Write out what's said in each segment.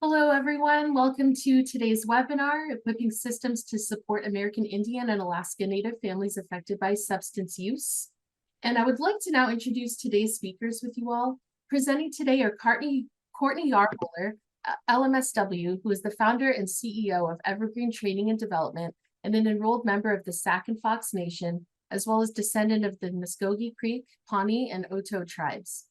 Hello, everyone. Welcome to today's webinar, Equipping Systems to Support American Indian and Alaska Native Families Affected by Substance Use. And I would like to now introduce today's speakers with you all. Presenting today are Courtney Yarmuller, LMSW, who is the founder and CEO of Evergreen Training and Development and an enrolled member of the Sac and Fox Nation, as well as descendant of the Muskogee Creek, Pawnee, and Oto tribes.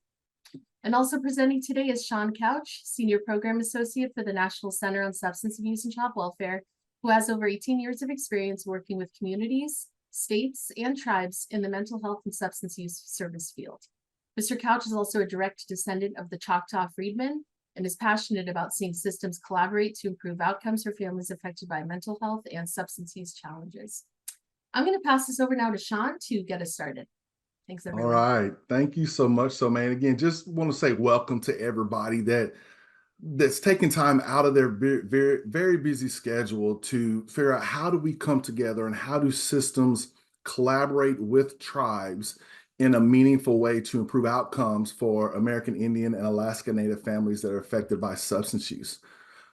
And also presenting today is Sean Couch, Senior Program Associate for the National Center on Substance Abuse and Child Welfare, who has over 18 years of experience working with communities, states, and tribes in the mental health and substance use service field. Mr. Couch is also a direct descendant of the Choctaw Freedmen and is passionate about seeing systems collaborate to improve outcomes for families affected by mental health and substance use challenges. I'm going to pass this over now to Sean to get us started. Thanks, everyone. All right. Thank you so much. So, man, again, just want to say welcome to everybody that's taking time out of their very busy schedule to figure out how do we come together and how do systems collaborate with tribes in a meaningful way to improve outcomes for American Indian and Alaska Native families that are affected by substance use.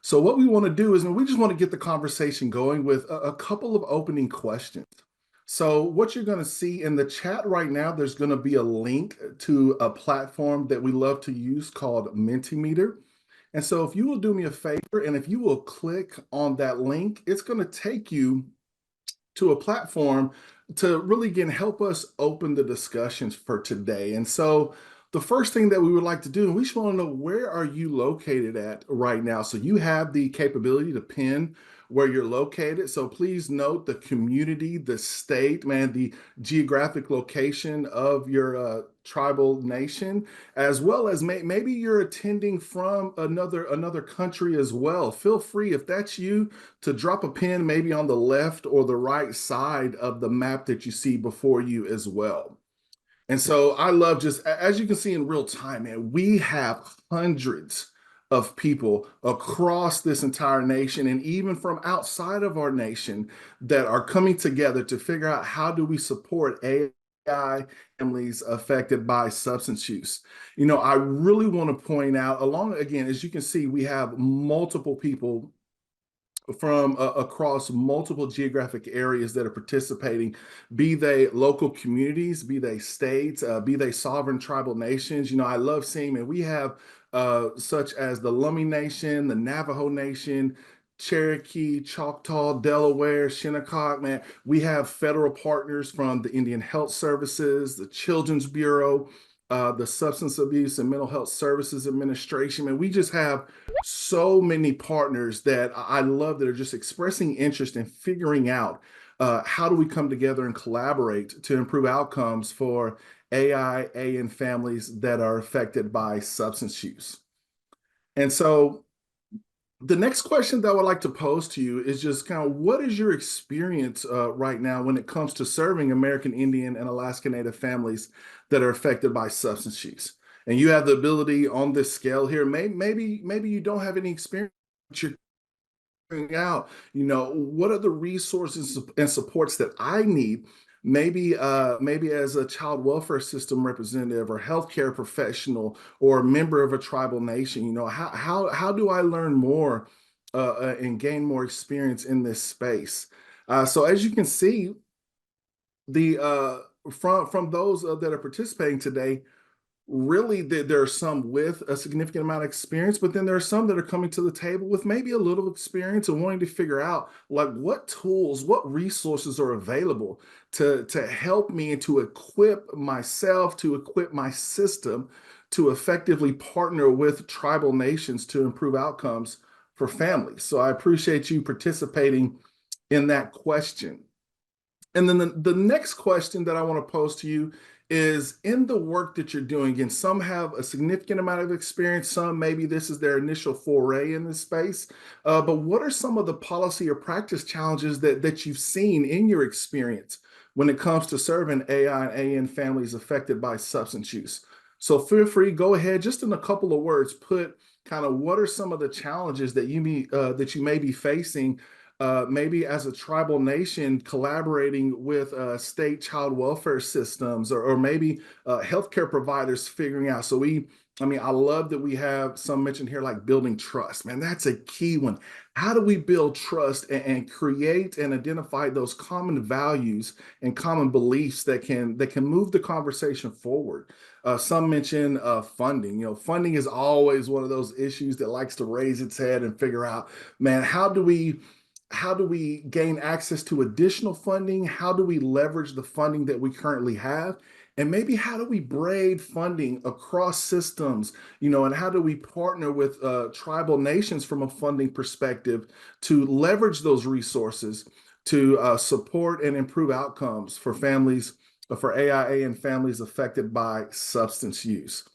So what we want to do is we just want to get the conversation going with a couple of opening questions. So what you're going to see in the chat right now, there's going to be a link to a platform that we love to use called Mentimeter. And so if you will do me a favor, and if you will click on that link, it's going to take you to a platform to really, again, help us open the discussions for today. And so the first thing that we would like to do, we just want to know, where are you located at right now? So you have the capability to pin where you're located. So please note the community, the state, man, the geographic location of your tribal nation, as well as maybe you're attending from another country as well. Feel free, if that's you, to drop a pin maybe on the left or the right side of the map that you see before you as well. And so I love, just as you can see in real time, man, we have hundreds of people across this entire nation and even from outside of our nation that are coming together to figure out, how do we support AI families affected by substance use. You know, I really want to point out, again, as you can see, we have multiple people from across multiple geographic areas that are participating, be they local communities, be they states, be they sovereign tribal nations. You know, I love seeing, and we have such as the Lummi Nation, the Navajo Nation, Cherokee, Choctaw, Delaware, Shinnecock, man. We have federal partners from the Indian Health Services, the Children's Bureau, the Substance Abuse and Mental Health Services Administration. And we just have so many partners that I love that are just expressing interest in figuring out how do we come together and collaborate to improve outcomes for AN families that are affected by substance use. And so the next question that I would like to pose to you is just kind of, what is your experience right now when it comes to serving American Indian and Alaska Native families that are affected by substance use? And you have the ability on this scale here, maybe you don't have any experience, but you're figuring out, you know, what are the resources and supports that I need? Maybe as a child welfare system representative or healthcare professional or a member of a tribal nation, you know, how do I learn more and gain more experience in this space? So as you can see, the from those that are participating today, really there are some with a significant amount of experience, but then there are some that are coming to the table with maybe a little experience and wanting to figure out, like, what tools, what resources are available to help me and to equip myself, to equip my system to effectively partner with tribal nations to improve outcomes for families. So I appreciate you participating in that question. And then the next question that I want to pose to you is, in the work that you're doing, and some have a significant amount of experience, some maybe this is their initial foray in this space, but what are some of the policy or practice challenges that you've seen in your experience when it comes to serving AN families affected by substance use? So feel free, go ahead, just in a couple of words, put kind of what are some of the challenges that you may be facing, maybe as a tribal nation collaborating with state child welfare systems, or maybe healthcare providers figuring out. So we I mean, I love that we have some mentioned here like building trust. Man, that's a key one. How do we build trust and create and identify those common values and common beliefs that can move the conversation forward? Some mention funding. You know, funding is always one of those issues that likes to raise its head and figure out, man, how do we gain access to additional funding? How do we leverage the funding that we currently have? And maybe how do we braid funding across systems, and how do we partner with tribal nations from a funding perspective to leverage those resources to support and improve outcomes for families, for AIA and families affected by substance use?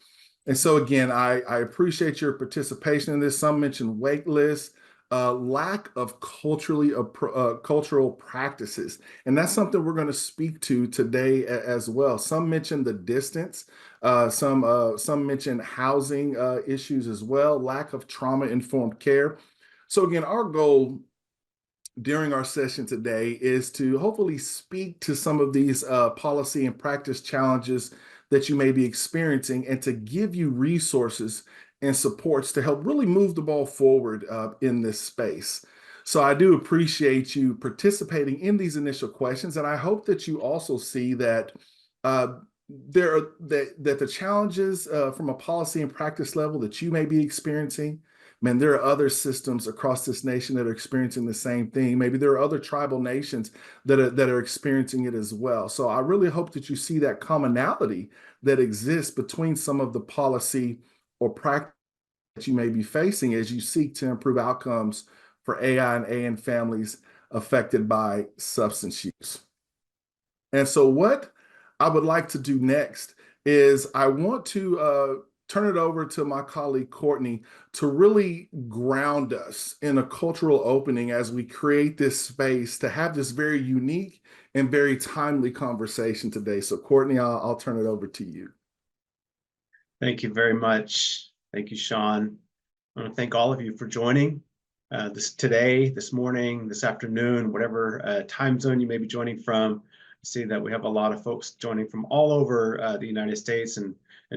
And so again, I appreciate your participation in this. Some mentioned wait lists, lack of cultural practices, and that's something we're going to speak to today as well. Some mentioned the distance, some mentioned housing issues as well, lack of trauma-informed care. So again, our goal during our session today is to hopefully speak to some of these policy and practice challenges that you may be experiencing and to give you resources and supports to help really move the ball forward in this space. So I do appreciate you participating in these initial questions, and I hope that you also see that uh, that the challenges from a policy and practice level that you may be experiencing. Man, there are other systems across this nation that are experiencing the same thing. Maybe there are other tribal nations that are experiencing it as well. So I really hope that you see that commonality that exists between some of the policy or practice that you may be facing as you seek to improve outcomes for AI and AN families affected by substance use. And so what I would like to do next is I want to turn it over to my colleague Courtney to really ground us in a cultural opening as we create this space to have this very unique and very timely conversation today. So Courtney, I'll turn it over to you. Thank you very much. Thank you, Sean. I want to thank all of you for joining this morning, this afternoon, whatever time zone you may be joining from. I see that we have a lot of folks joining from all over the United States and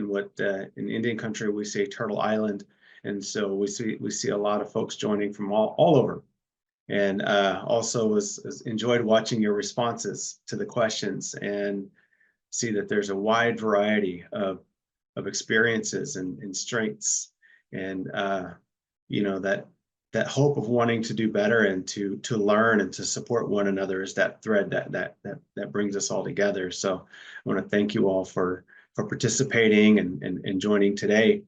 what in Indian country we say Turtle Island. And so we see a lot of folks joining from all over. And also was enjoyed watching your responses to the questions and see that there's a wide variety of experiences and strengths and that hope of wanting to do better and to learn and to support one another is that thread that brings us all together. So I want to thank you all for participating and joining today.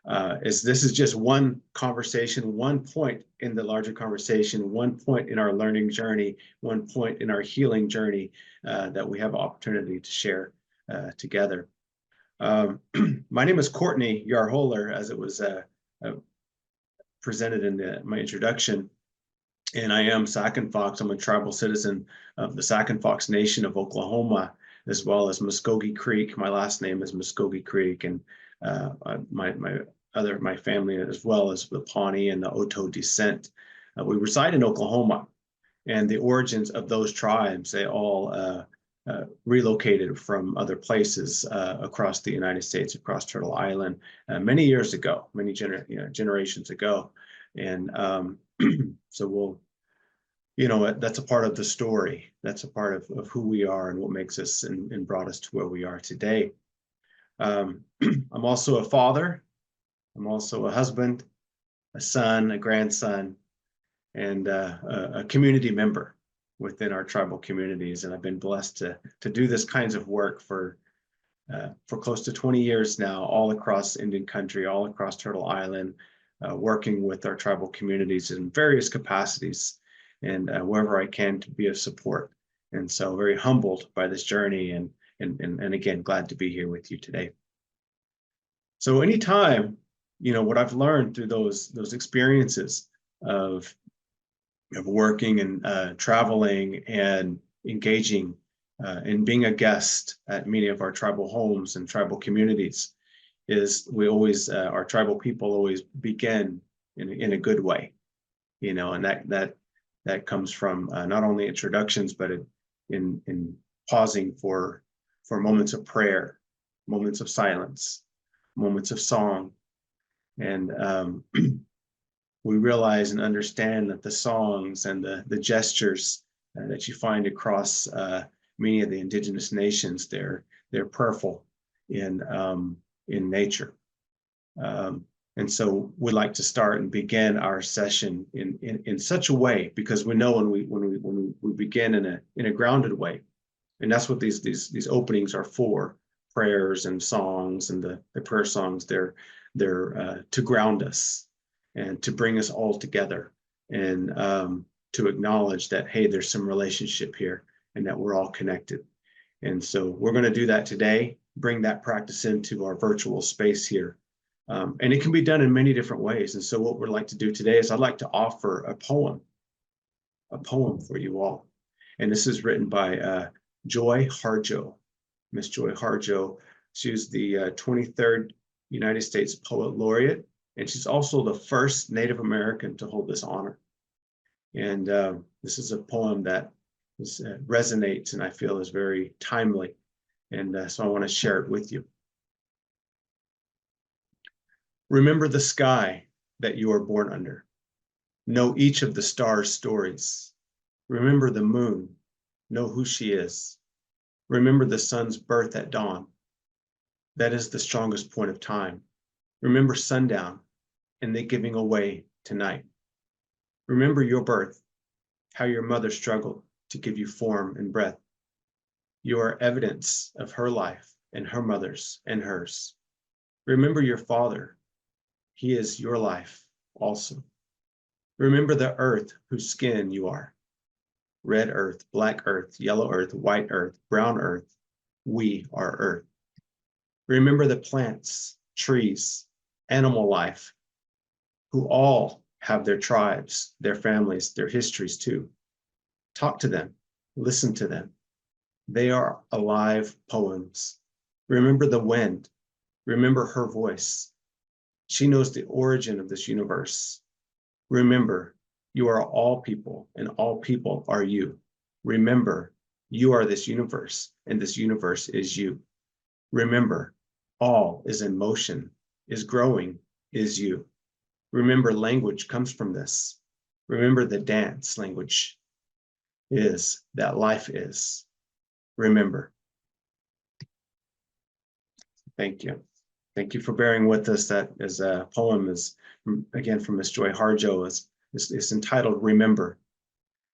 As this is just one conversation, one point in the larger conversation, one point in our learning journey, one point in our healing journey that we have opportunity to share together. My name is Courtney Yarholer, as it was presented in my introduction, and I am Sac and Fox. I'm a tribal citizen of the Sac and Fox Nation of Oklahoma, as well as Muskogee Creek. My last name is Muskogee Creek, and my family, as well as the Pawnee and the Oto descent. We reside in Oklahoma, and the origins of those tribes, they all relocated from other places across the United States, across Turtle Island, many years ago, many generations ago. And so that's a part of the story. That's a part of who we are and what makes us and brought us to where we are today. I'm also a father. I'm also a husband, a son, a grandson, and a community member within our tribal communities. And I've been blessed to do this kinds of work for close to 20 years now, all across Indian country, all across Turtle Island, working with our tribal communities in various capacities and wherever I can to be of support. And so very humbled by this journey and again, glad to be here with you today. So anytime, what I've learned through those experiences of working and traveling and engaging and being a guest at many of our tribal homes and tribal communities is we always, our tribal people always begin in a good way, and that comes from not only introductions, but in pausing for moments of prayer, moments of silence, moments of song. And we realize and understand that the songs and the gestures that you find across many of the indigenous nations, they're prayerful in nature. And so we'd like to start and begin our session in such a way, because we know when we begin in a grounded way, and that's what these openings are for. Prayers and songs, and the prayer songs, they're to ground us and to bring us all together, and to acknowledge that, hey, there's some relationship here and that we're all connected. And so we're going to do that today, bring that practice into our virtual space here. And it can be done in many different ways. And so what we'd like to do today is I'd like to offer a poem for you all. And this is written by Joy Harjo. Miss Joy Harjo. She's the 23rd United States Poet Laureate, and she's also the first Native American to hold this honor. And this is a poem that resonates and I feel is very timely. And so I want to share it with you. Remember the sky that you are born under. Know each of the stars' stories. Remember the moon. Know who she is. Remember the sun's birth at dawn. That is the strongest point of time. Remember sundown and the giving away tonight. Remember your birth, how your mother struggled to give you form and breath. You are evidence of her life and her mother's and hers. Remember your father. He is your life also. Remember the earth whose skin you are. Red earth, black earth, yellow earth, white earth, brown earth. We are earth. Remember the plants, trees, animal life, who all have their tribes, their families, their histories too. Talk to them, listen to them. They are alive poems. Remember the wind. Remember her voice. She knows the origin of this universe. Remember, you are all people, and all people are you. Remember, you are this universe, and this universe is you. Remember, all is in motion, is growing, is you. Remember, language comes from this. Remember, the dance language is that life is. Remember. Thank you. Thank you for bearing with us. That is a poem, is again from Miss Joy Harjo. It's entitled Remember.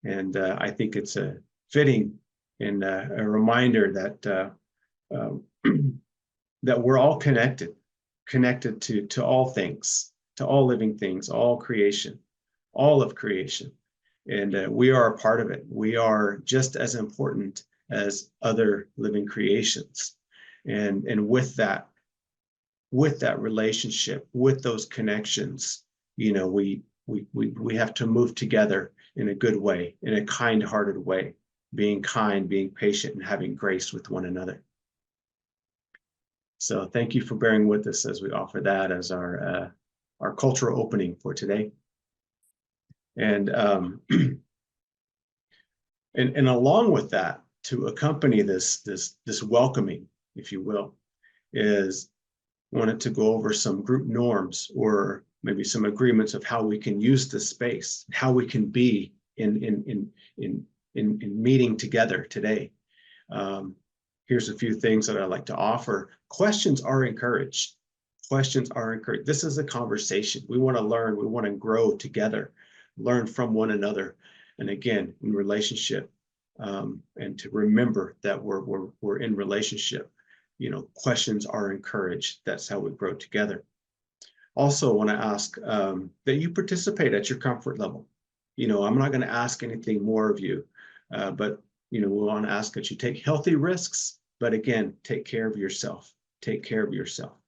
And I think it's a fitting and a reminder that that we're all connected to all things, to all living things, all creation, all of creation. And we are a part of it. We are just as important as other living creations. And with that relationship, with those connections, you know, we have to move together in a good way, in a kind-hearted way, being kind, being patient, and having grace with one another. So thank you for bearing with us as we offer that as our cultural opening for today. And and along with that, to accompany this welcoming, if you will, is wanted to go over some group norms, or maybe some agreements of how we can use this space, how we can be in meeting together today. Here's a few things that I'd like to offer. Questions are encouraged. Questions are encouraged. This is a conversation. We want to learn. We want to grow together, learn from one another, and again, in relationship, and to remember that we're in relationship. You know, questions are encouraged. That's how we grow together. Also, I want to ask that you participate at your comfort level. You know, I'm not going to ask anything more of you, but you know, we want to ask that you take healthy risks, but again, take care of yourself. Take care of yourself,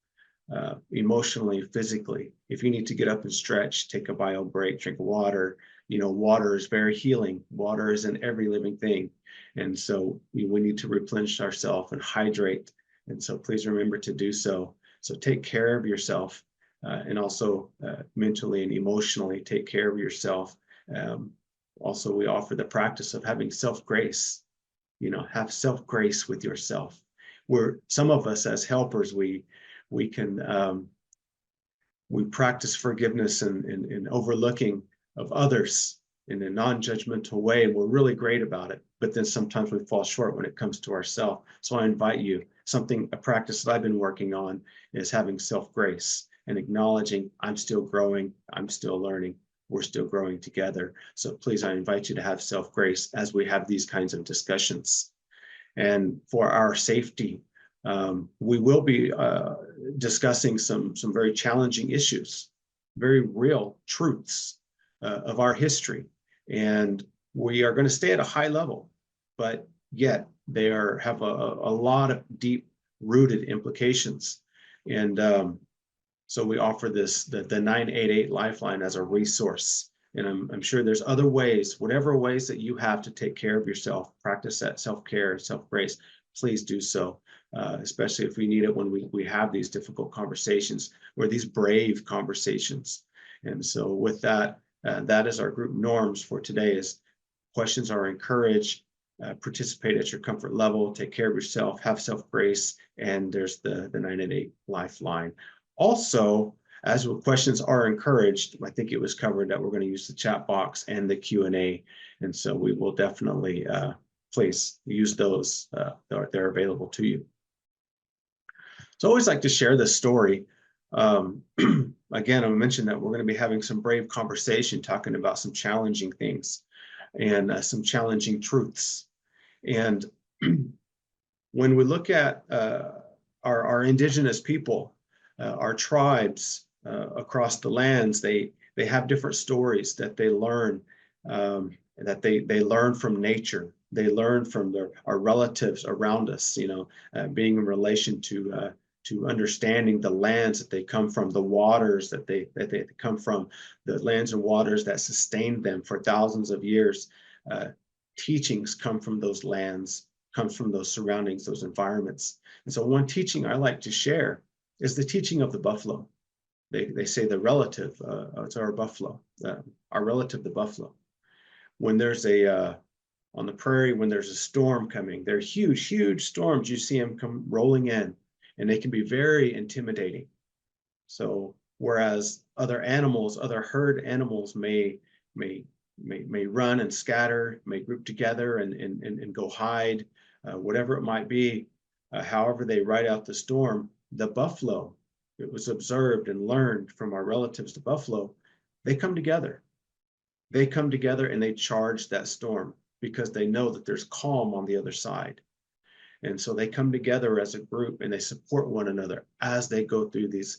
emotionally, physically. If you need to get up and stretch, take a bio break, drink water. You know, water is very healing. Water is in every living thing, and so we need to replenish ourselves and hydrate. And so please remember to do so. So take care of yourself, and also mentally and emotionally take care of yourself. Also, we offer the practice of having self-grace. You know, have self-grace with yourself. Where some of us as helpers, we We can we practice forgiveness and overlooking of others in a non-judgmental way, and we're really great about it. But then sometimes we fall short when it comes to ourselves. So I invite you, a practice that I've been working on is having self-grace and acknowledging I'm still growing, I'm still learning, we're still growing together. So please, I invite you to have self-grace as we have these kinds of discussions. And for our safety, we will be discussing some very challenging issues, very real truths of our history. And we are going to stay at a high level, but yet they have a lot of deep rooted implications. And so we offer the 988 Lifeline as a resource. And I'm sure there's other ways, whatever ways that you have to take care of yourself, practice that self-care, self-grace, please do so, especially if we need it when we have these difficult conversations or these brave conversations. And so with that, that is our group norms for today. Is questions are encouraged, participate at your comfort level, take care of yourself, have self-grace, and there's the 988 Lifeline. Also, as questions are encouraged, I think it was covered that we're going to use the chat box and the Q&A. And so we will definitely, please use those. They're available to you. So I always like to share this story. Again, I mentioned that we're going to be having some brave conversation, talking about some challenging things and some challenging truths. And when we look at our indigenous people, our tribes across the lands, they have different stories that they learn, that they learn from nature. They learn from our relatives around us, being in relation to understanding the lands that they come from, the waters that they come from, the lands and waters that sustained them for thousands of years. Teachings come from those lands, comes from those surroundings, those environments. And so one teaching I like to share is the teaching of the buffalo. They say the relative to our buffalo, our relative, the buffalo. When there's on the prairie, when there's a storm coming, they're huge, huge storms. You see them come rolling in, and they can be very intimidating. So whereas other animals, other herd animals may run and scatter, may group together and go hide, whatever it might be, however they ride out the storm, the buffalo, it was observed and learned from our relatives, the buffalo, they come together. They come together and they charge that storm because they know that there's calm on the other side. And so they come together as a group and they support one another as they go through this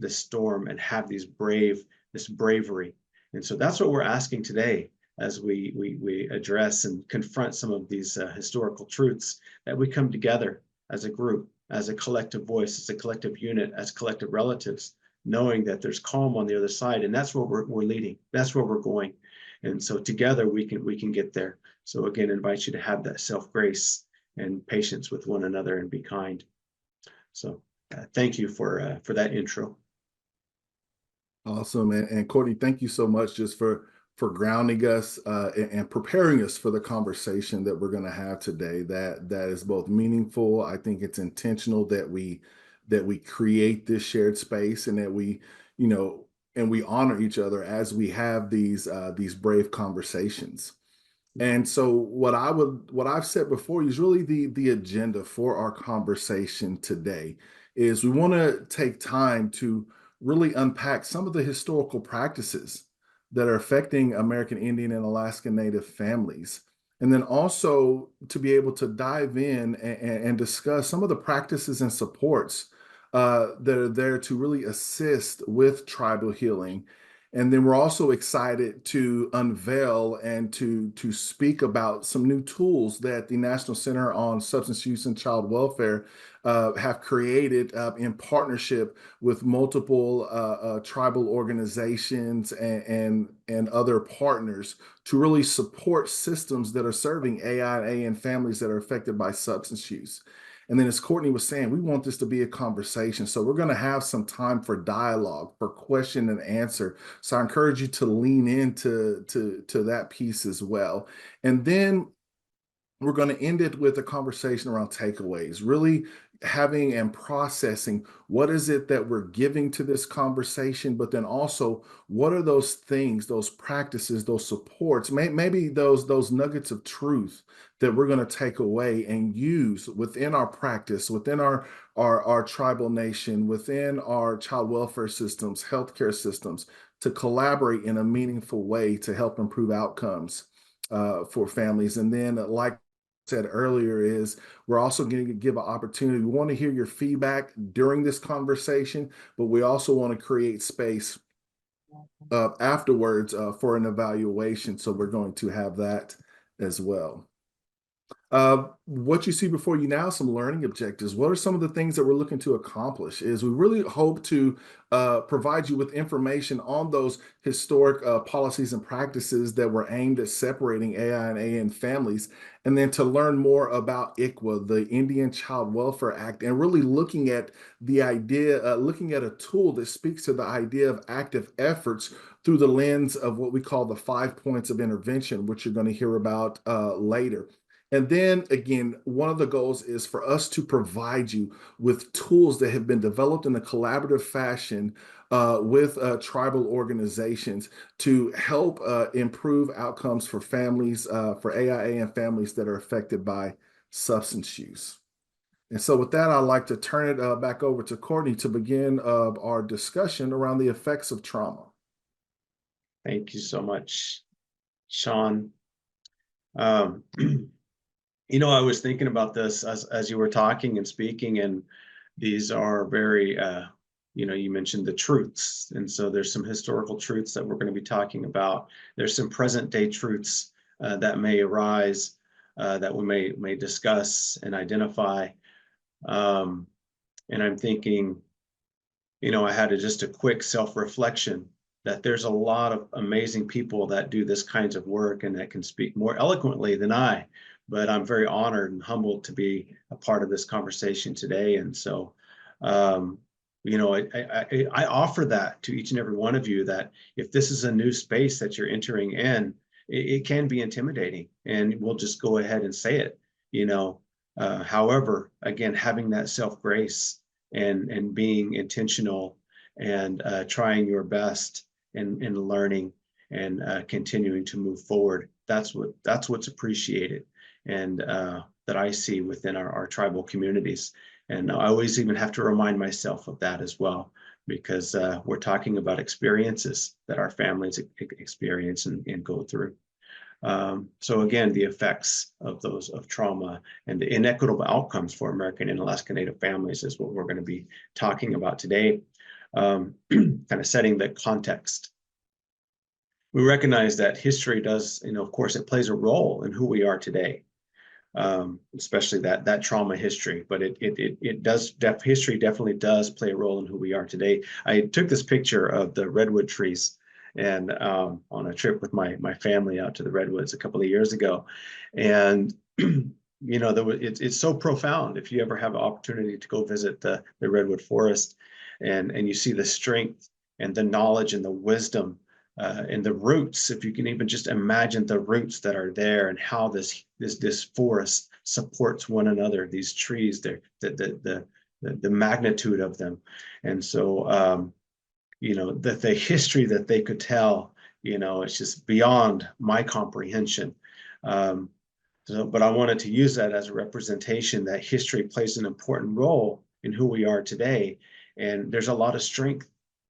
storm and have this bravery. And so that's what we're asking today as we address and confront some of these historical truths, that we come together as a group, as a collective voice, as a collective unit, as collective relatives, knowing that there's calm on the other side. And that's where we're leading. That's where we're going. And so together we can get there. So again, I invite you to have that self-grace and patience with one another and be kind. So thank you for that intro. Awesome. And Courtney, thank you so much just for grounding us and preparing us for the conversation that we're going to have today. That is both meaningful. I think it's intentional that we create this shared space and that we honor each other as we have these brave conversations. And so what I've said before is really the agenda for our conversation today is we want to take time to really unpack some of the historical practices that are affecting American Indian and Alaska Native families. And then also to be able to dive in and discuss some of the practices and supports that are there to really assist with tribal healing. And then we're also excited to unveil and to speak about some new tools that the National Center on Substance Use and Child Welfare have created in partnership with multiple tribal organizations and other partners to really support systems that are serving AIA and families that are affected by substance use. And then as Courtney was saying, we want this to be a conversation. So we're going to have some time for dialogue, for question and answer. So I encourage you to lean into that piece as well. And then we're going to end it with a conversation around takeaways, really having and processing what is it that we're giving to this conversation, but then also what are those things, those practices, those supports, maybe those nuggets of truth that we're going to take away and use within our practice, within our tribal nation, within our child welfare systems, healthcare systems, to collaborate in a meaningful way to help improve outcomes for families. And then, like I said earlier, is we're also going to give an opportunity. We want to hear your feedback during this conversation, but we also want to create space afterwards for an evaluation. So we're going to have that as well. What you see before you now, some learning objectives. What are some of the things that we're looking to accomplish? Is we really hope to provide you with information on those historic policies and practices that were aimed at separating AIA families, and then to learn more about ICWA, the Indian Child Welfare Act, and really looking at the idea, looking at a tool that speaks to the idea of active efforts through the lens of what we call the 5 points of intervention, which you're going to hear about later. And then again, one of the goals is for us to provide you with tools that have been developed in a collaborative fashion with tribal organizations to help improve outcomes for families, for AIA and families that are affected by substance use. And so with that, I'd like to turn it back over to Courtney to begin our discussion around the effects of trauma. Thank you so much, Sean. I was thinking about this as you were talking and speaking, and these are very, you mentioned the truths. And so there's some historical truths that we're going to be talking about. There's some present day truths that may arise that we may discuss and identify. And I'm thinking, I had just a quick self-reflection that there's a lot of amazing people that do this kinds of work and that can speak more eloquently than I. But I'm very honored and humbled to be a part of this conversation today. And so, I offer that to each and every one of you, that if this is a new space that you're entering in, it can be intimidating, and we'll just go ahead and say it. However, again, having that self-grace and being intentional and trying your best in learning and continuing to move forward, that's what's appreciated, and that I see within our tribal communities. And I always even have to remind myself of that as well, because we're talking about experiences that our families experience and go through. So again, the effects of trauma and the inequitable outcomes for American and Alaska Native families is what we're going to be talking about today, kind of setting the context. We recognize that history does, of course, it plays a role in who we are today, especially that trauma history. But history definitely does play a role in who we are today. I took this picture of the redwood trees, and on a trip with my family out to the redwoods a couple of years ago, and it's so profound. If you ever have an opportunity to go visit the redwood forest, and you see the strength and the knowledge and the wisdom and the roots, if you can even just imagine the roots that are there and how this forest supports one another, these trees, the magnitude of them. And so, the history that they could tell, it's just beyond my comprehension. But I wanted to use that as a representation that history plays an important role in who we are today. And there's a lot of strength.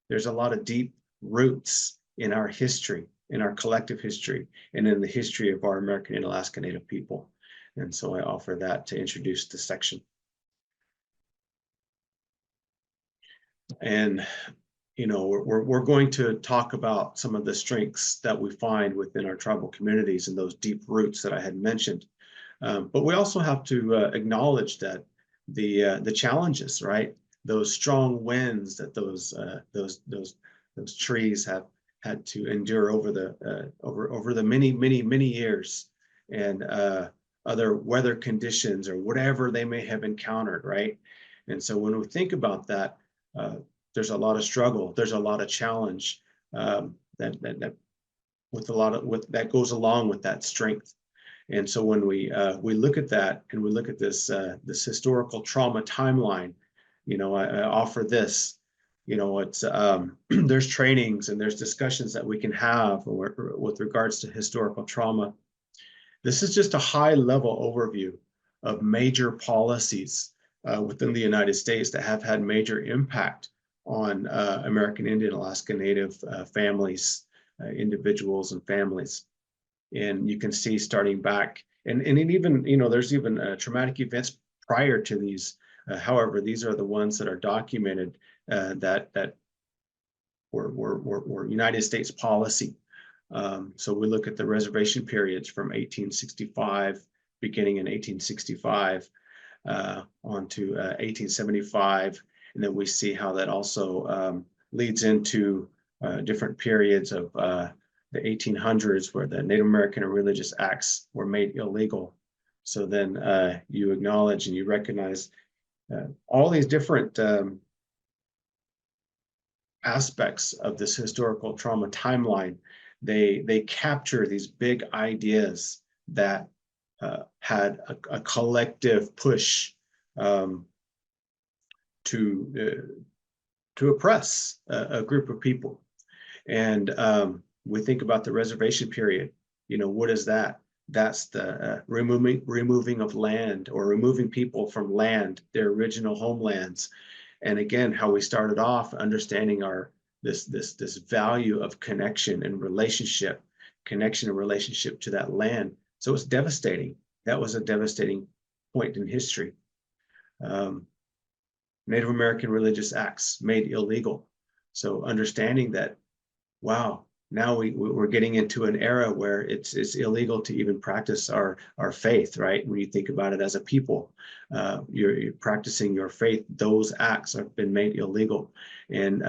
There's a lot of deep roots in our history, in our collective history, and in the history of our American and Alaska Native people. And so I offer that to introduce the section. And, we're going to talk about some of the strengths that we find within our tribal communities and those deep roots that I had mentioned. But we also have to acknowledge that the challenges, right? Those strong winds that those trees have had to endure over the many years, and other weather conditions or whatever they may have encountered, right? And so when we think about that, there's a lot of struggle, there's a lot of challenge that goes along with that strength. And so when we look at that and we look at this this historical trauma timeline, I offer this. It's there's trainings and there's discussions that we can have with regards to historical trauma. This is just a high-level overview of major policies within the United States that have had major impact on American Indian, Alaska Native families, individuals and families. And you can see starting back, and it even, there's even traumatic events prior to these. However, these are the ones that are documented that were United States policy. So we look at the reservation periods from 1865, beginning in 1865, on to 1875. And then we see how that also leads into different periods of the 1800s, where the Native American and Religious Acts were made illegal. So then you acknowledge and you recognize all these different aspects of this historical trauma timeline. They capture these big ideas that had a collective push to oppress a group of people. And we think about the reservation period. What is that? That's the removing of land, or removing people from land, their original homelands. And again, how we started off understanding this value of connection and relationship to that land. So it's devastating. That was a devastating point in history. Native American Religious Acts made illegal. So understanding that, wow, now we're getting into an era where it's illegal to even practice our faith, right? When you think about it as a people, you're practicing your faith. Those acts have been made illegal, and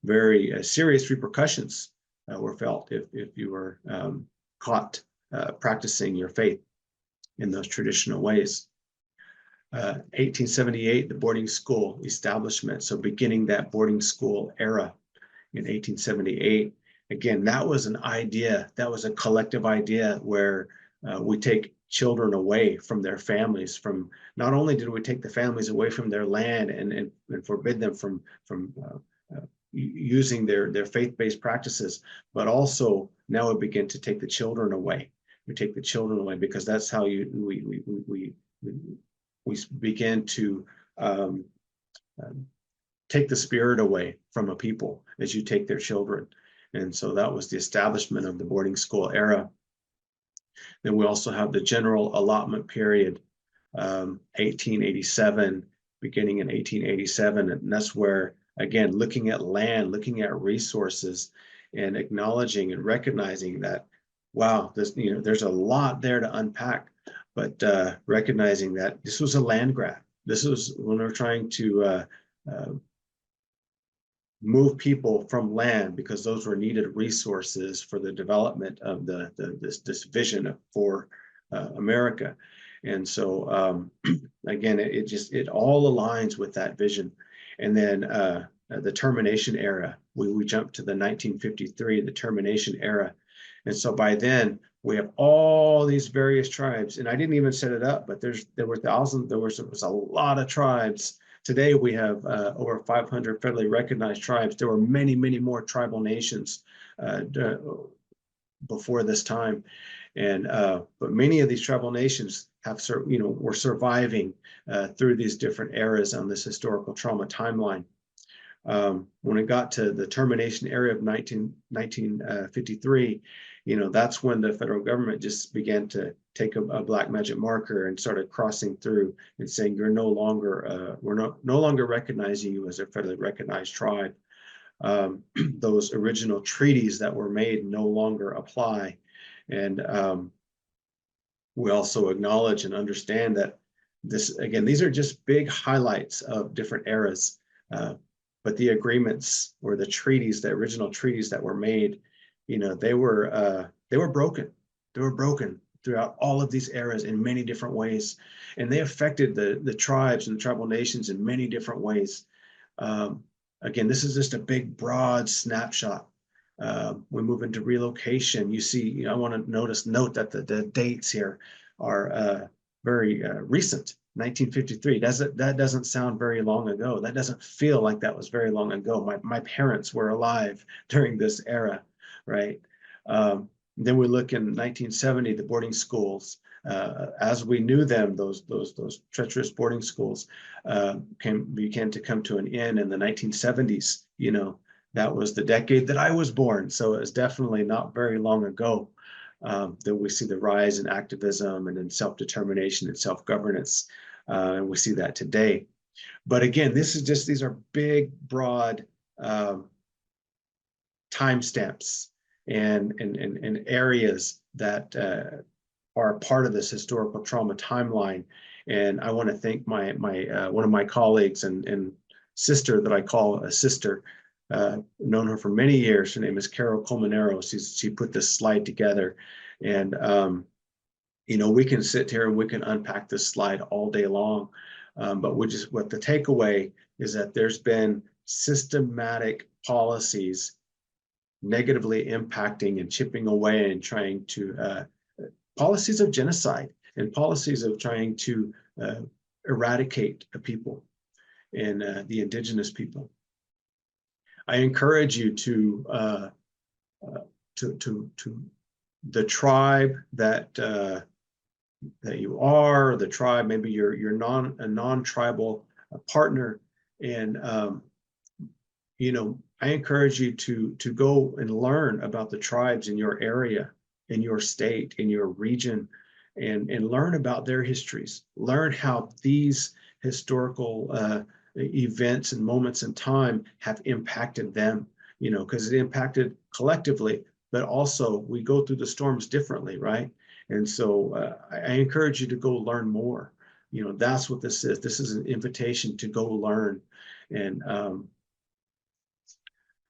very serious repercussions were felt if you were caught practicing your faith in those traditional ways. 1878, the boarding school establishment. So beginning that boarding school era in 1878. Again, that was an idea, that was a collective idea where we take children away from their families. From not only did we take the families away from their land and forbid them from using their faith-based practices, but also now we begin to take the children away. We take the children away because that's how we begin to take the spirit away from a people as you take their children. And so that was the establishment of the boarding school era. Then we also have the general allotment period, 1887, beginning in 1887. And that's where, again, looking at land, looking at resources, and acknowledging and recognizing that, wow, there's a lot there to unpack, but recognizing that this was a land grab. This was when we're trying to move people from land, because those were needed resources for the development of this vision for America. And so again, it all aligns with that vision. And then the termination era, we jump to the 1953, the termination era. And so by then we have all these various tribes, and I didn't even set it up, but there were thousands, there was a lot of tribes. Today we have over 500 federally recognized tribes. There were many, many more tribal nations before this time, and but many of these tribal nations have, were surviving through these different eras on this historical trauma timeline. When it got to the termination era of 1953, that's when the federal government just began to take a black magic marker and started crossing through and saying, you're no longer, we're no longer recognizing you as a federally recognized tribe. Those original treaties that were made no longer apply. And we also acknowledge and understand that these are just big highlights of different eras. But the agreements or the treaties, the original treaties that were made, they were broken. They were broken throughout all of these eras in many different ways, and they affected the tribes and the tribal nations in many different ways. Again, this is just a big, broad snapshot We move into relocation. You see, I want to note that the dates here are very recent. 1953. That doesn't sound very long ago. That doesn't feel like that was very long ago. My parents were alive during this era, right? Then we look in 1970, the boarding schools. As we knew them, those treacherous boarding schools began to come to an end in the 1970s. That was the decade that I was born, so it was definitely not very long ago that we see the rise in activism and in self-determination and self-governance, and we see that today. But again, these are big, broad timestamps and areas that are a part of this historical trauma timeline. And I want to thank my one of my colleagues and sister that I call a sister. Known her for many years. Her name is Carol Colmenero. She put this slide together, and we can sit here and we can unpack this slide all day long. But what the takeaway is that there's been systematic policies negatively impacting and chipping away and trying to policies of genocide and policies of trying to eradicate a people and the indigenous people. I encourage you to the tribe that you are, the tribe, maybe you're a non-tribal partner, and I encourage you to go and learn about the tribes in your area, in your state, in your region, and learn about their histories. Learn how these historical events and moments in time have impacted them, because it impacted collectively, but also we go through the storms differently, right? And so I encourage you to go learn more. That's what this is. This is an invitation to go learn. And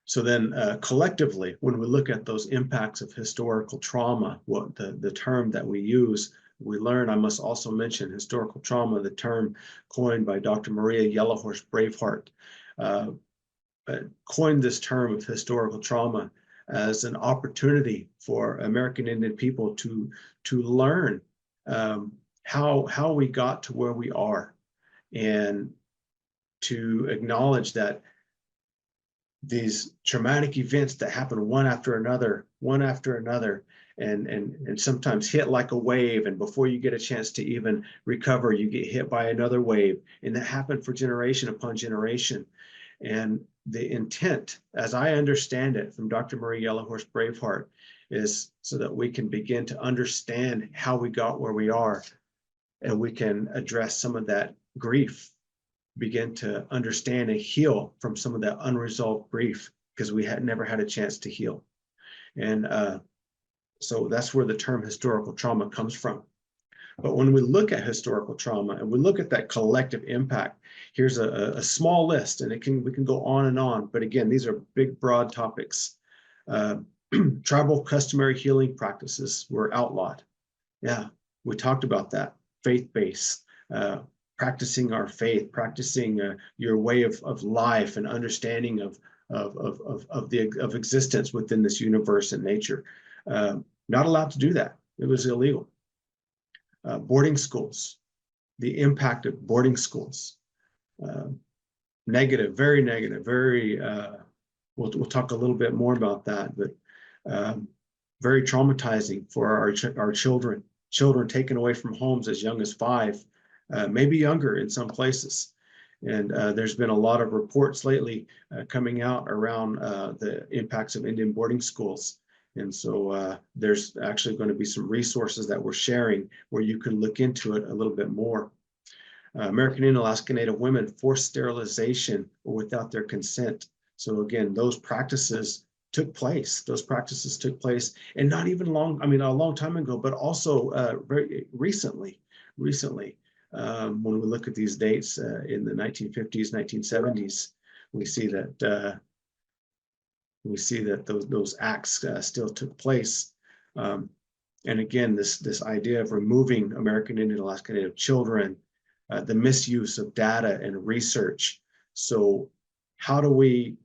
so then collectively, when we look at those impacts of historical trauma, what the term that we use, we learn, I must also mention historical trauma, the term coined by Dr. Maria Yellowhorse Braveheart, coined this term of historical trauma as an opportunity for American Indian people to learn how we got to where we are, and to acknowledge that these traumatic events that happen one after another, and sometimes hit like a wave, and before you get a chance to even recover, you get hit by another wave, and that happened for generation upon generation. And the intent, as I understand it from Dr. Marie Yellowhorse Braveheart, is so that we can begin to understand how we got where we are, and we can address some of that grief, begin to understand and heal from some of that unresolved grief, because we had never had a chance to heal. And so that's where the term historical trauma comes from. But when we look at historical trauma and we look at that collective impact, here's a small list, and we can go on and on. But again, these are big, broad topics. Tribal customary healing practices were outlawed. Yeah, we talked about that. Faith-based, practicing our faith, practicing your way of life and understanding of existence within this universe and nature. Not allowed to do that. It was illegal. Boarding schools, the impact of boarding schools, negative, very negative, very, we'll talk a little bit more about that, but very traumatizing for our children taken away from homes as young as 5, maybe younger in some places. And there's been a lot of reports lately coming out around the impacts of Indian boarding schools. And so there's actually going to be some resources that we're sharing where you can look into it a little bit more. American Indian Alaska Native women forced sterilization or without their consent. So again, those practices took place. Those practices took place, and not even a long time ago, but also very recently. When we look at these dates in the 1950s, 1970s, we see that those acts still took place. And again, this idea of removing American Indian Alaska Native children, the misuse of data and research. So how do we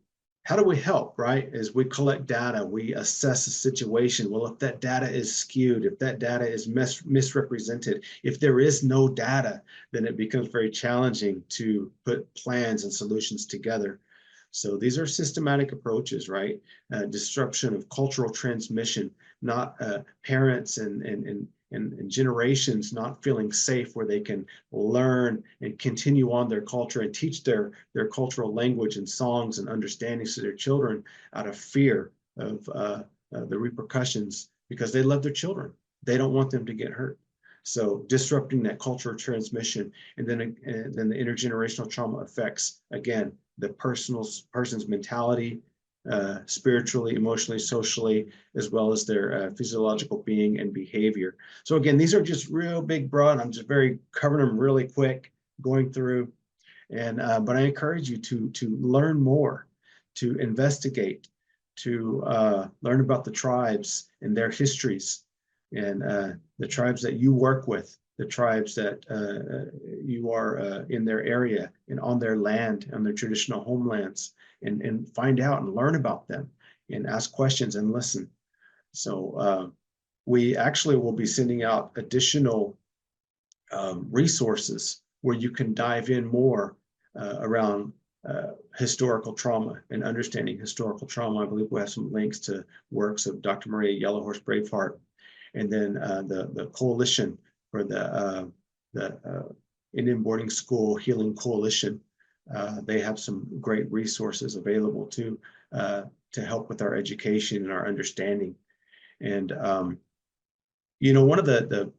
how do we help, right? As we collect data, we assess the situation. Well, if that data is skewed, if that data is misrepresented, if there is no data, then it becomes very challenging to put plans and solutions together. So these are systematic approaches, right? Disruption of cultural transmission, not parents and generations not feeling safe where they can learn and continue on their culture and teach their cultural language and songs and understandings to their children out of fear of the repercussions, because they love their children. They don't want them to get hurt. So disrupting that cultural transmission, and then the intergenerational trauma effects, again, the person's mentality, spiritually, emotionally, socially, as well as their physiological being and behavior. So again, these are just real big, broad. I'm just covering them really quick, going through. And but I encourage you to learn more, to investigate, to learn about the tribes and their histories, and the tribes that you work with, the tribes that you are in their area and on their land, on their traditional homelands, and find out and learn about them and ask questions and listen. So we actually will be sending out additional resources where you can dive in more around historical trauma and understanding historical trauma. I believe we have some links to works of Dr. Maria Yellowhorse Braveheart, and then the coalition for the Indian Boarding School Healing Coalition. They have some great resources available to help with our education and our understanding. And one of the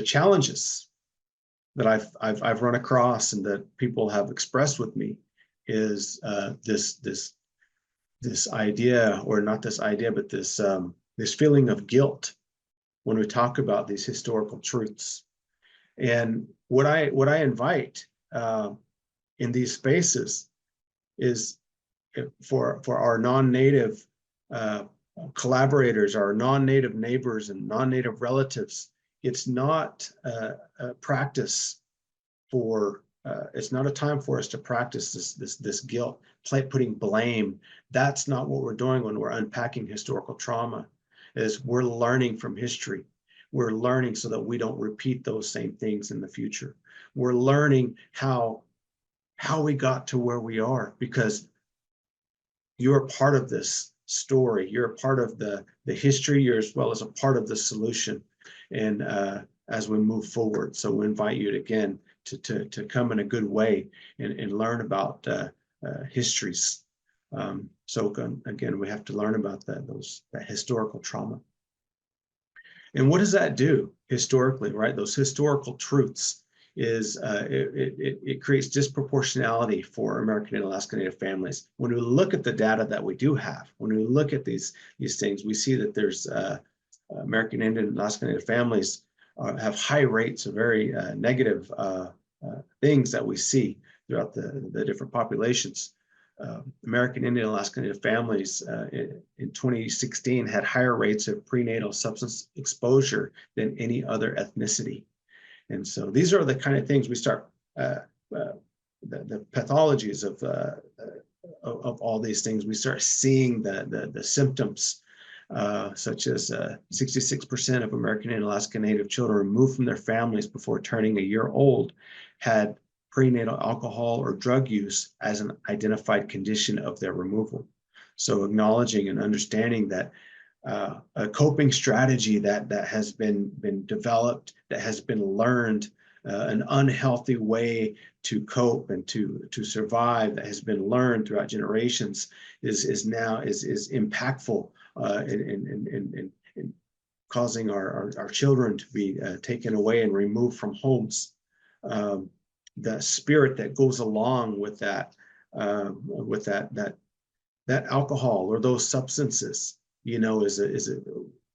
challenges that I've run across and that people have expressed with me is this idea, or not this idea, but this feeling of guilt when we talk about these historical truths. And what I invite in these spaces is for our non-native collaborators, our non-native neighbors and non-native relatives. It's not a practice for. It's not a time for us to practice this guilt, putting blame. That's not what we're doing when we're unpacking historical trauma. Is we're learning from history. We're learning so that we don't repeat those same things in the future. We're learning how we got to where we are, because you're a part of this story. You're a part of the history. You're as well as a part of the solution. And as we move forward, so we invite you again to come in a good way and learn about histories. So again, we have to learn about that historical trauma. And what does that do historically, right? Those historical truths is it creates disproportionality for American and Alaska Native families. When we look at the data that we do have, when we look at these things, we see that there's American Indian and Alaska Native families have high rates of very negative things that we see throughout the different populations. American Indian and Alaska Native families in 2016 had higher rates of prenatal substance exposure than any other ethnicity. And so these are the kind of things we start, the pathologies of all these things. We start seeing the symptoms, such as 66% of American and Alaska Native children removed from their families before turning a year old had prenatal alcohol or drug use as an identified condition of their removal. So acknowledging and understanding that a coping strategy that has been developed, that has been learned, an unhealthy way to cope and to survive that has been learned throughout generations is now impactful in causing our children to be taken away and removed from homes. The spirit that goes along with that alcohol or those substances, is a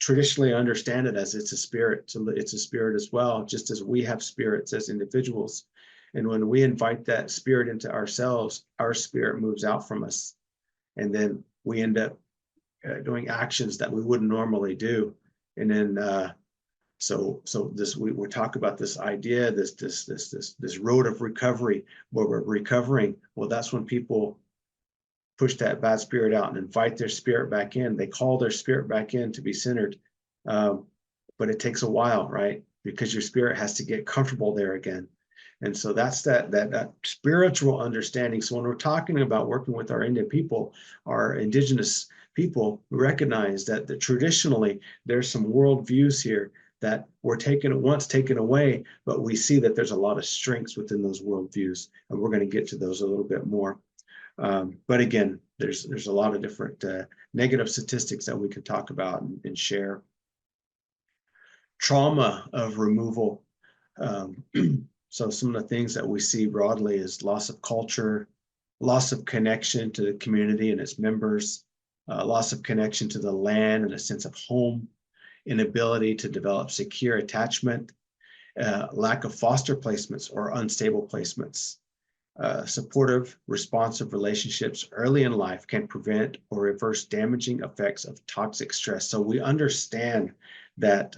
traditionally understand it as it's a spirit. So it's a spirit as well, just as we have spirits as individuals. And when we invite that spirit into ourselves, our spirit moves out from us, and then we end up doing actions that we wouldn't normally do. And then so this we talk about this idea, this road of recovery, where we're recovering. Well, that's when people push that bad spirit out and invite their spirit back in. They call their spirit back in to be centered. But it takes a while, right? Because your spirit has to get comfortable there again. And so that's that spiritual understanding. So when we're talking about working with our Indian people, our indigenous people, we recognize that traditionally there's some worldviews here that were once taken away, but we see that there's a lot of strengths within those worldviews, and we're going to get to those a little bit more. But again, there's a lot of different negative statistics that we could talk about and share. Trauma of removal. So some of the things that we see broadly is loss of culture, loss of connection to the community and its members, loss of connection to the land and a sense of home, inability to develop secure attachment, lack of foster placements or unstable placements. Supportive, responsive relationships early in life can prevent or reverse damaging effects of toxic stress. So we understand that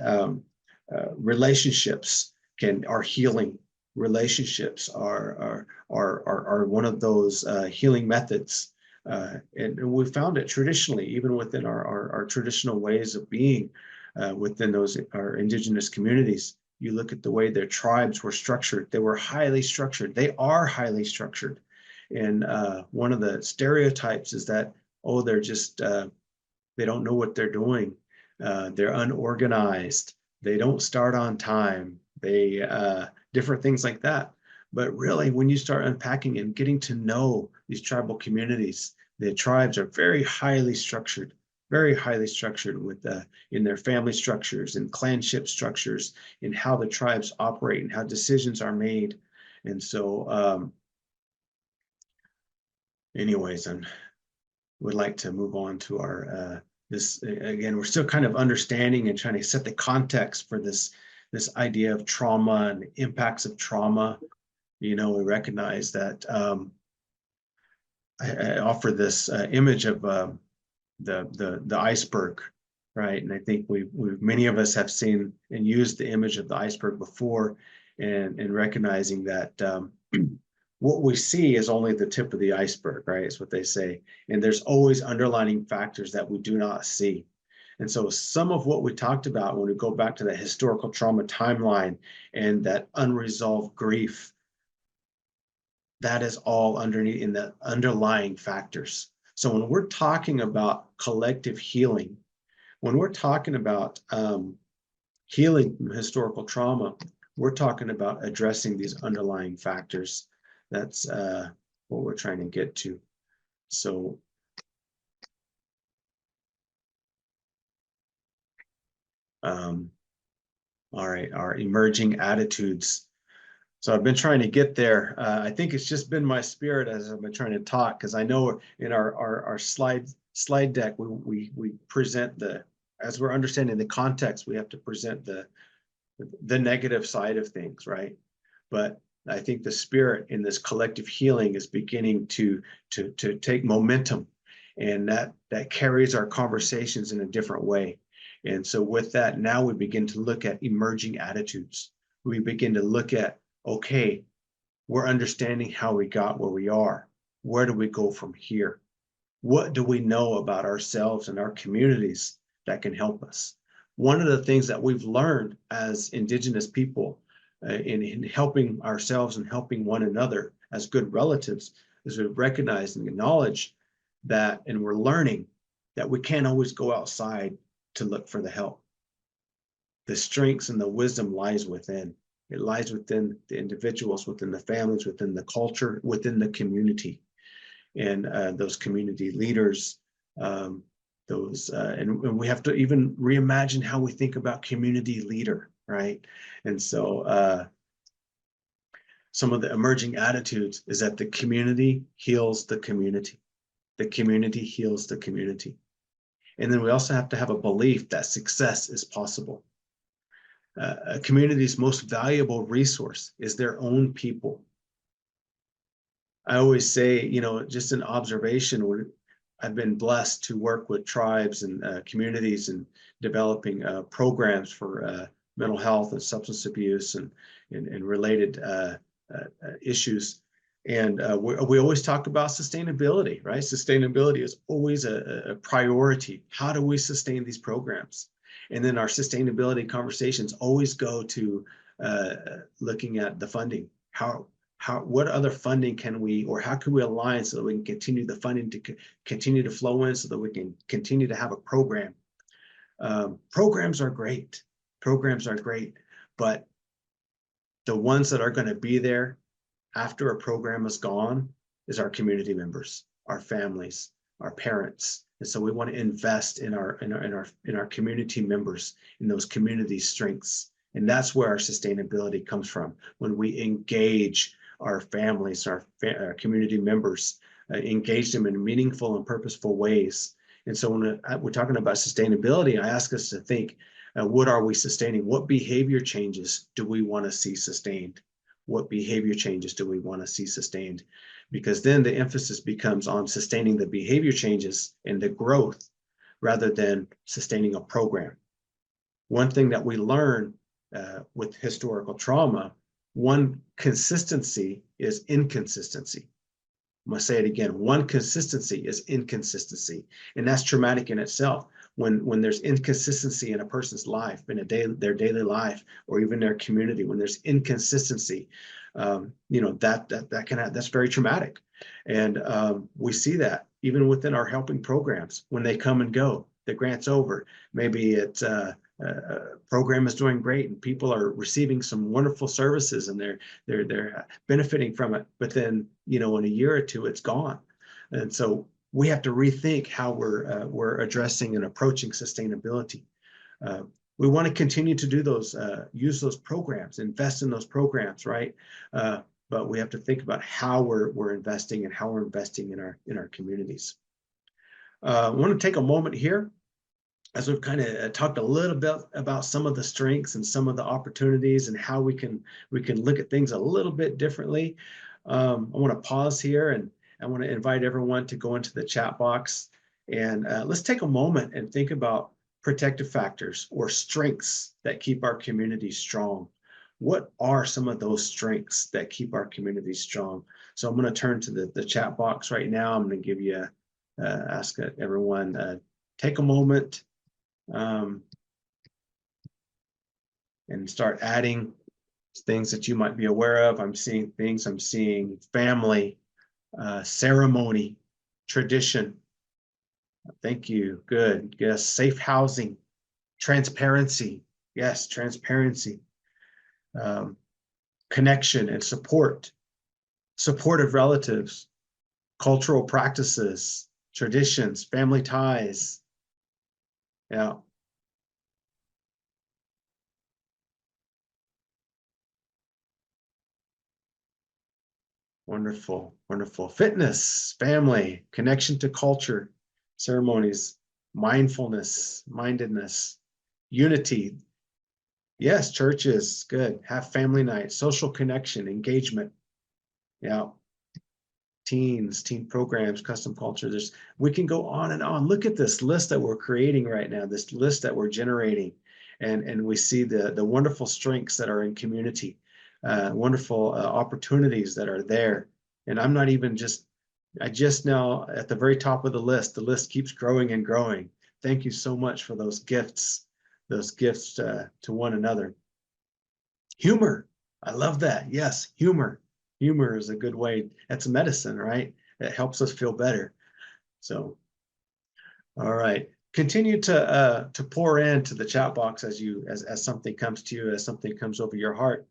relationships are healing. Relationships are one of those healing methods, and we found it traditionally, even within our traditional ways of being within our indigenous communities. You look at the way their tribes were structured; they were highly structured. They are highly structured, and one of the stereotypes is that they're just they don't know what they're doing. They're unorganized. They don't start on time. They different things like that. But really, when you start unpacking and getting to know these tribal communities, the tribes are very highly structured with in their family structures and clanship structures, in how the tribes operate and how decisions are made. And so anyways, I would like to move on to our this again. We're still kind of understanding and trying to set the context for this idea of trauma and the impacts of trauma. We recognize that I offer this image of the iceberg, right? And I think many of us have seen and used the image of the iceberg before, and recognizing that what we see is only the tip of the iceberg, right? It's what they say. And there's always underlying factors that we do not see. And so some of what we talked about when we go back to that historical trauma timeline and that unresolved grief, that is all underneath in the underlying factors. So when we're talking about collective healing, when we're talking about healing from historical trauma, we're talking about addressing these underlying factors. That's what we're trying to get to. So all right, our emerging attitudes. So I've been trying to get there. I think it's just been my spirit as I've been trying to talk, because I know in our slide deck, we present as we're understanding the context, we have to present the negative side of things, right? But I think the spirit in this collective healing is beginning to take momentum, and that carries our conversations in a different way. And so with that, now we begin to look at emerging attitudes. We begin to look at, okay, we're understanding how we got where we are. Where do we go from here? What do we know about ourselves and our communities that can help us? One of the things that we've learned as Indigenous people in helping ourselves and helping one another as good relatives is we've recognized and acknowledged that, and we're learning that we can't always go outside to look for the help. The strengths and the wisdom lies within. It lies within the individuals, within the families, within the culture, within the community, and those community leaders. And we have to even reimagine how we think about community leader, right? And so some of the emerging attitudes is that the community heals the community. The community heals the community. And then we also have to have a belief that success is possible. A community's most valuable resource is their own people. I always say, just an observation, where I've been blessed to work with tribes and communities and developing programs for mental health and substance abuse and related issues. And we always talk about sustainability, right? Sustainability is always a priority. How do we sustain these programs? And then our sustainability conversations always go to looking at the funding. What other funding can we, or how can we align so that we can continue the funding to continue to flow in so that we can continue to have a program. Programs are great. Programs are great, but the ones that are going to be there after a program is gone is our community members, our families, our parents. And so we want to invest in our community members, in those community strengths. And that's where our sustainability comes from. When we engage our families, our community members, engage them in meaningful and purposeful ways. And so when we're talking about sustainability, I ask us to think, what are we sustaining? What behavior changes do we want to see sustained? What behavior changes do we want to see sustained? Because then the emphasis becomes on sustaining the behavior changes and the growth rather than sustaining a program. One thing that we learn with historical trauma, one consistency is inconsistency. I'm going to say it again. One consistency is inconsistency. And that's traumatic in itself. When there's inconsistency in a person's life, in their daily life, or even their community, when there's inconsistency, that's very traumatic. And we see that even within our helping programs, when they come and go, the grant's over. Maybe it's a program is doing great and people are receiving some wonderful services and they're benefiting from it. But then, in a year or two, it's gone. And so we have to rethink how we're addressing and approaching sustainability. We want to continue to do those, use those programs, invest in those programs, right? But we have to think about how we're investing and how we're investing in our communities. I want to take a moment here, as we've kind of talked a little bit about some of the strengths and some of the opportunities and how we can look at things a little bit differently. I want to pause here and I want to invite everyone to go into the chat box and let's take a moment and think about protective factors or strengths that keep our community strong. What are some of those strengths that keep our community strong? So I'm going to turn to the chat box right now. I'm going to give you, ask everyone, take a moment and start adding things that you might be aware of. I'm seeing family, ceremony, tradition. Thank you. Good. Yes. Safe housing, transparency. Yes. Transparency, connection and support, supportive relatives, cultural practices, traditions, family ties. Yeah. Wonderful, wonderful. Fitness, family, connection to culture, ceremonies, mindedness, unity. Yes, churches, good. Have family night, social connection, engagement. Yeah. Teens, teen programs, custom culture. We can go on and on. Look at this list that we're creating right now, this list that we're generating. And we see the wonderful strengths that are in community, wonderful opportunities that are there. And I'm not even I just now at the very top of the list keeps growing and growing. Thank you so much for those gifts to one another. Humor, I love that. Yes, humor. Humor is a good way. That's medicine, right? It helps us feel better. So, all right. Continue to pour into the chat box as something comes to you, as something comes over your heart.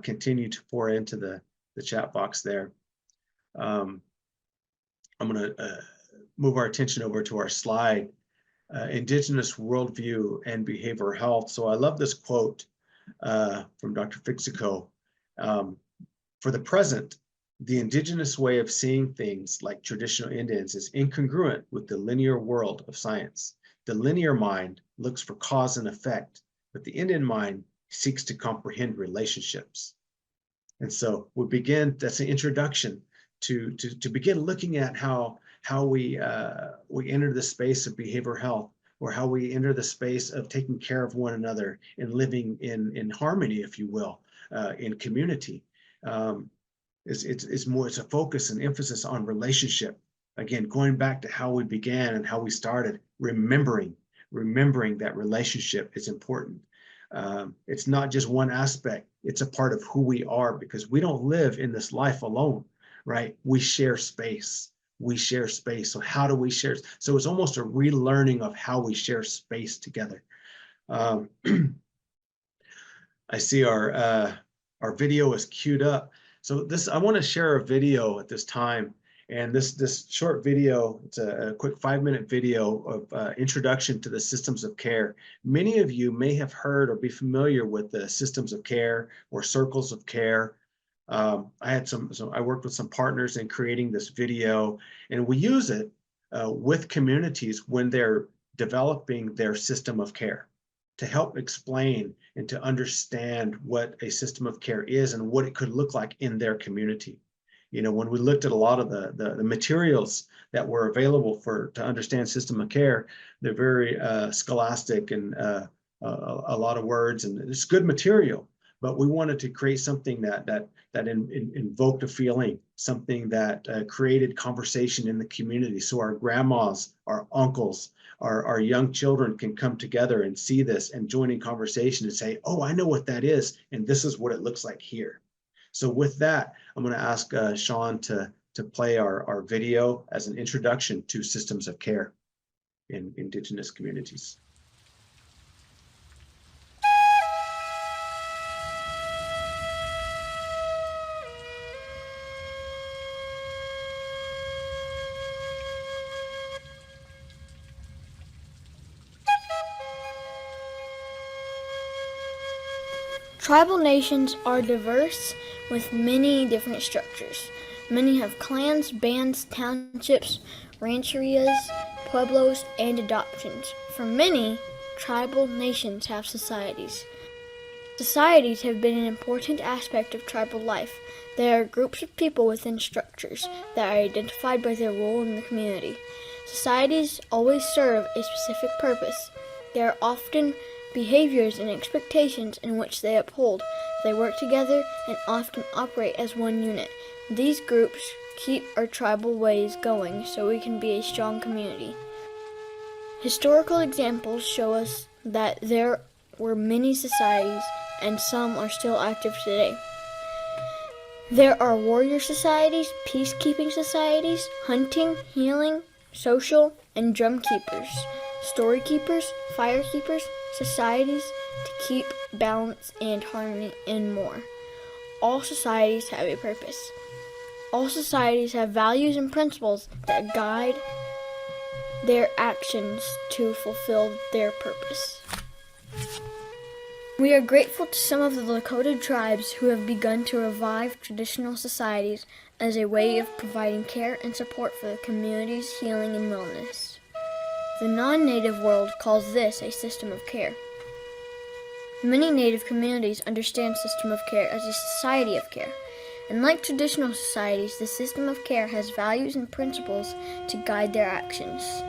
Continue to pour into the chat box there. I'm going to move our attention over to our slide, Indigenous Worldview and Behavioral Health. So I love this quote from Dr. Fixico. For the present, the indigenous way of seeing things like traditional Indians is incongruent with the linear world of science. The linear mind looks for cause and effect, but the Indian mind seeks to comprehend relationships. And so that's an introduction to begin looking at how we enter the space of behavioral health, or how we enter the space of taking care of one another and living in harmony, if you will, in community. It's a focus and emphasis on relationship. Again, going back to how we began and how we started, remembering that relationship is important. It's not just one aspect, it's a part of who we are, because we don't live in this life alone, right? We share space. So how do we share? So it's almost a relearning of how we share space together. I see our video is queued up. So I want to share a video at this time. And this short video, it's a quick 5-minute video of introduction to the systems of care. Many of you may have heard or be familiar with the systems of care or circles of care. I worked with some partners in creating this video, and we use it with communities when they're developing their system of care to help explain and to understand what a system of care is and what it could look like in their community. You know, when we looked at a lot of the materials that were available to understand system of care, they're very scholastic and a lot of words, and it's good material. But we wanted to create something that invoked a feeling, something that created conversation in the community. So our grandmas, our uncles, our young children can come together and see this and join in conversation and say, oh, I know what that is, and this is what it looks like here. So with that, I'm going to ask Sean to play our video as an introduction to systems of care in Indigenous communities. Tribal nations are diverse with many different structures. Many have clans, bands, townships, rancherias, pueblos, and adoptions. For many, tribal nations have societies. Societies have been an important aspect of tribal life. They are groups of people within structures that are identified by their role in the community. Societies always serve a specific purpose. They are often behaviors and expectations in which they uphold. They work together and often operate as one unit. These groups keep our tribal ways going so we can be a strong community. Historical examples show us that there were many societies and some are still active today. There are warrior societies, peacekeeping societies, hunting, healing, social, and drum keepers, story keepers, fire keepers, societies to keep balance and harmony, and more. All societies have a purpose. All societies have values and principles that guide their actions to fulfill their purpose. We are grateful to some of the Lakota tribes who have begun to revive traditional societies as a way of providing care and support for the community's healing and wellness. The non-native world calls this a system of care. Many native communities understand system of care as a society of care. And like traditional societies, the system of care has values and principles to guide their actions.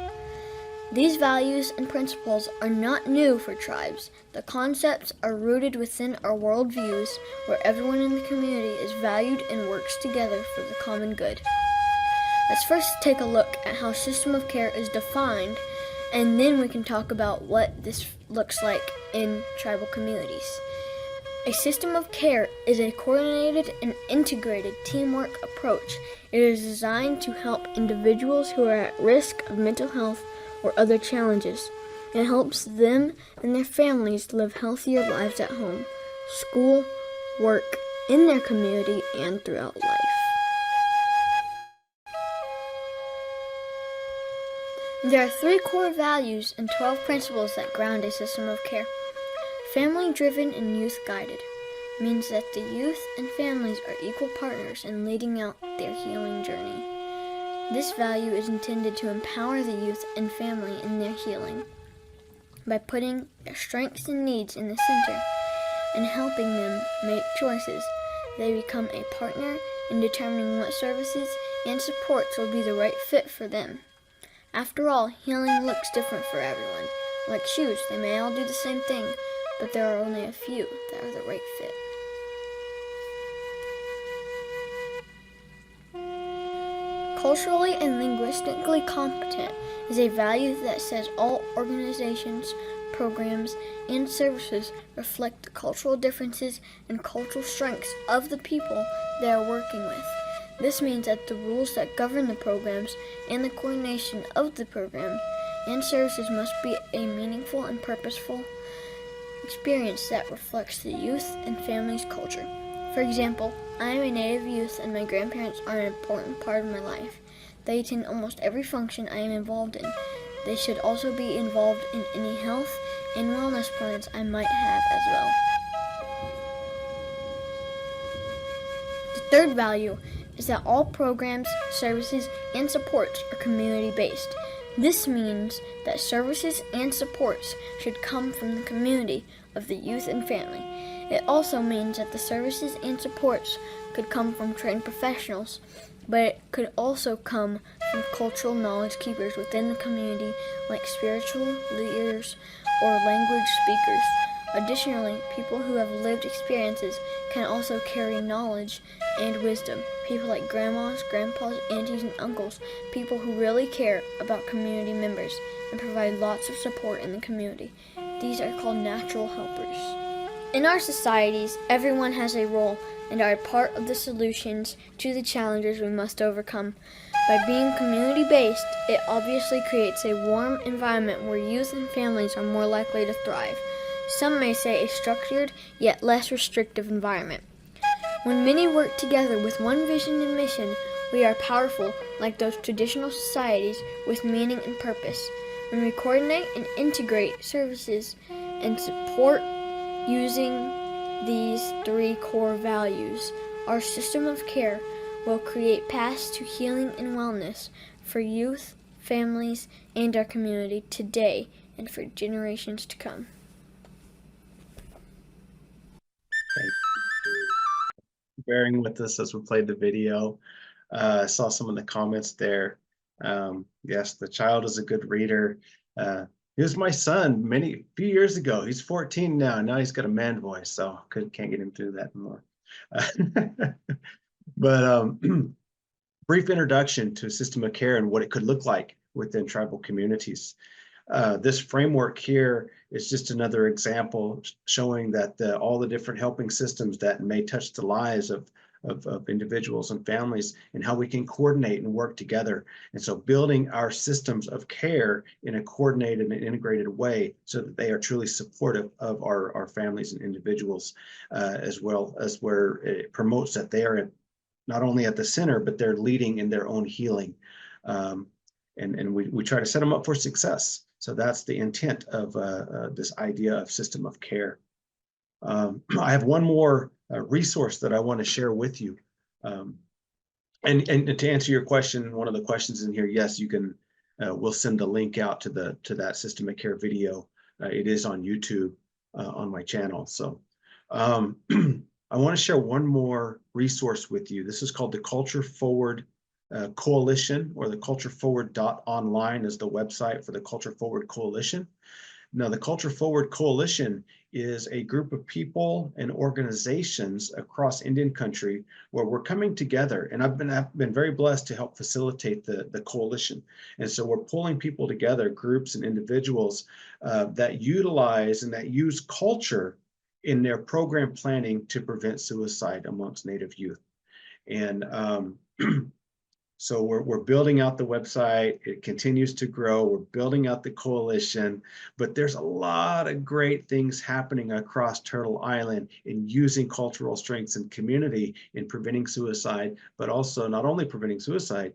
These values and principles are not new for tribes. The concepts are rooted within our worldviews, where everyone in the community is valued and works together for the common good. Let's first take a look at how system of care is defined, and then we can talk about what this looks like in tribal communities. A system of care is a coordinated and integrated teamwork approach. It is designed to help individuals who are at risk of mental health or other challenges. It helps them and their families live healthier lives at home, school, work, in their community, and throughout life. There are 3 core values and 12 principles that ground a system of care. Family-driven and youth-guided means that the youth and families are equal partners in leading out their healing journey. This value is intended to empower the youth and family in their healing by putting their strengths and needs in the center and helping them make choices. They become a partner in determining what services and supports will be the right fit for them. After all, healing looks different for everyone. Like shoes, they may all do the same thing, but there are only a few that are the right fit. Culturally and linguistically competent is a value that says all organizations, programs, and services reflect the cultural differences and cultural strengths of the people they are working with. This means that the rules that govern the programs and the coordination of the program and services must be a meaningful and purposeful experience that reflects the youth and family's culture. For example, I am a Native youth and my grandparents are an important part of my life. They attend almost every function I am involved in. They should also be involved in any health and wellness plans I might have as well. The third value is that all programs, services, and supports are community-based. This means that services and supports should come from the community of the youth and family. It also means that the services and supports could come from trained professionals, but it could also come from cultural knowledge keepers within the community, like spiritual leaders or language speakers. Additionally, people who have lived experiences can also carry knowledge and wisdom. People like grandmas, grandpas, aunties, and uncles, people who really care about community members and provide lots of support in the community. These are called natural helpers. In our societies, everyone has a role and are a part of the solutions to the challenges we must overcome. By being community-based, it obviously creates a warm environment where youth and families are more likely to thrive. Some may say a structured yet less restrictive environment. When many work together with one vision and mission, we are powerful like those traditional societies with meaning and purpose. When we coordinate and integrate services and support using these three core values, our system of care will create paths to healing and wellness for youth, families, and our community today and for generations to come. Thank you for bearing with us as we played the video. I saw some of the comments there. Yes, the child is a good reader. Here's my son few years ago. He's 14 now. Now he's got a man voice, so can't get him through that anymore. But brief introduction to a system of care and what it could look like within tribal communities. This framework here is just another example showing that all the different helping systems that may touch the lives of individuals and families and how we can coordinate and work together. And so building our systems of care in a coordinated and integrated way so that they are truly supportive of our families and individuals, as well as where it promotes that they are not only at the center, but they're leading in their own healing. And we try to set them up for success. So that's the intent of this idea of system of care. I have one more resource that I want to share with you. And to answer your question, one of the questions in here, yes, you can, we'll send a link out to that system of care video. It is on YouTube on my channel. So I want to share one more resource with you. This is called the Culture Forward Coalition, or the cultureforward.online is the website for the Culture Forward Coalition. Now, the Culture Forward Coalition is a group of people and organizations across Indian country where we're coming together, and I've been very blessed to help facilitate the coalition. And so we're pulling people together, groups and individuals that utilize and that use culture in their program planning to prevent suicide amongst Native youth. And so we're building out the website. It continues to grow. We're building out the coalition, but there's a lot of great things happening across Turtle Island in using cultural strengths and community in preventing suicide, but also not only preventing suicide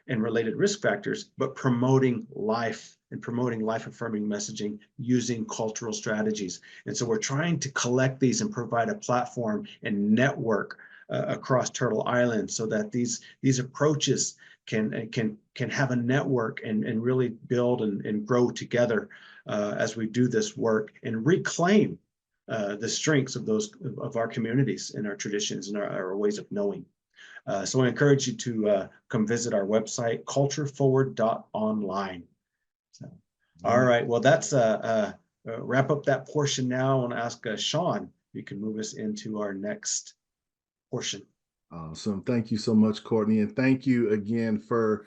and related risk factors, but promoting life and promoting life-affirming messaging using cultural strategies. And so we're trying to collect these and provide a platform and network across Turtle Island so that these approaches can have a network and really build and grow together as we do this work and reclaim the strengths of our communities and our traditions and our ways of knowing. So I encourage you to come visit our website, cultureforward.online. So, all right, well, that's wrap up that portion now. I want to ask Sean, if you can move us into our next portion. Awesome. Thank you so much, Courtney. And thank you again for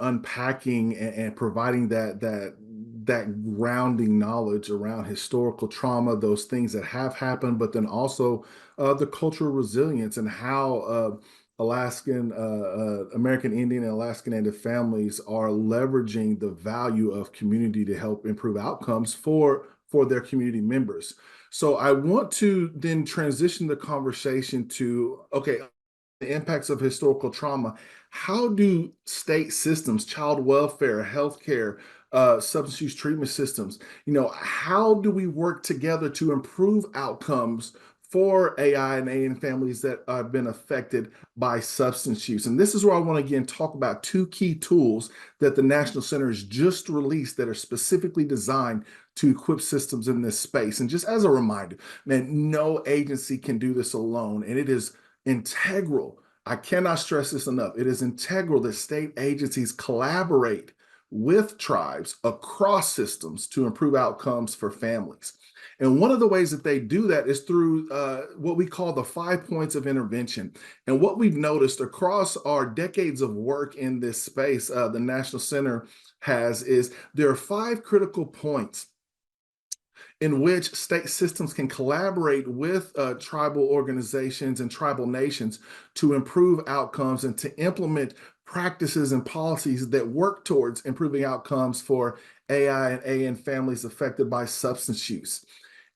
unpacking and providing that grounding knowledge around historical trauma, those things that have happened, but then also the cultural resilience and how American Indian and Alaskan Native families are leveraging the value of community to help improve outcomes for their community members. So I want to then transition the conversation to, okay, the impacts of historical trauma. How do state systems, child welfare, healthcare, substance use treatment systems, how do we work together to improve outcomes for AI and AN families that have been affected by substance use? And this is where I want to again talk about two key tools that the National Center has just released that are specifically designed to equip systems in this space. And just as a reminder, man, no agency can do this alone, and it is integral. I cannot stress this enough. It is integral that state agencies collaborate with tribes across systems to improve outcomes for families. And one of the ways that they do that is through what we call the 5 points of intervention. And what we've noticed across our decades of work in this space, the National Center has, is there are 5 critical points in which state systems can collaborate with tribal organizations and tribal nations to improve outcomes and to implement practices and policies that work towards improving outcomes for AI and AN families affected by substance use.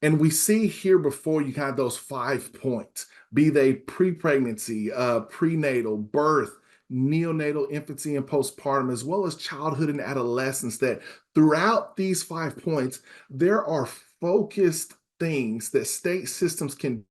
And we see here before you kind of those 5 points, be they pre-pregnancy, prenatal, birth, neonatal, infancy, and postpartum, as well as childhood and adolescence, that throughout these 5 points, there are focused things that state systems can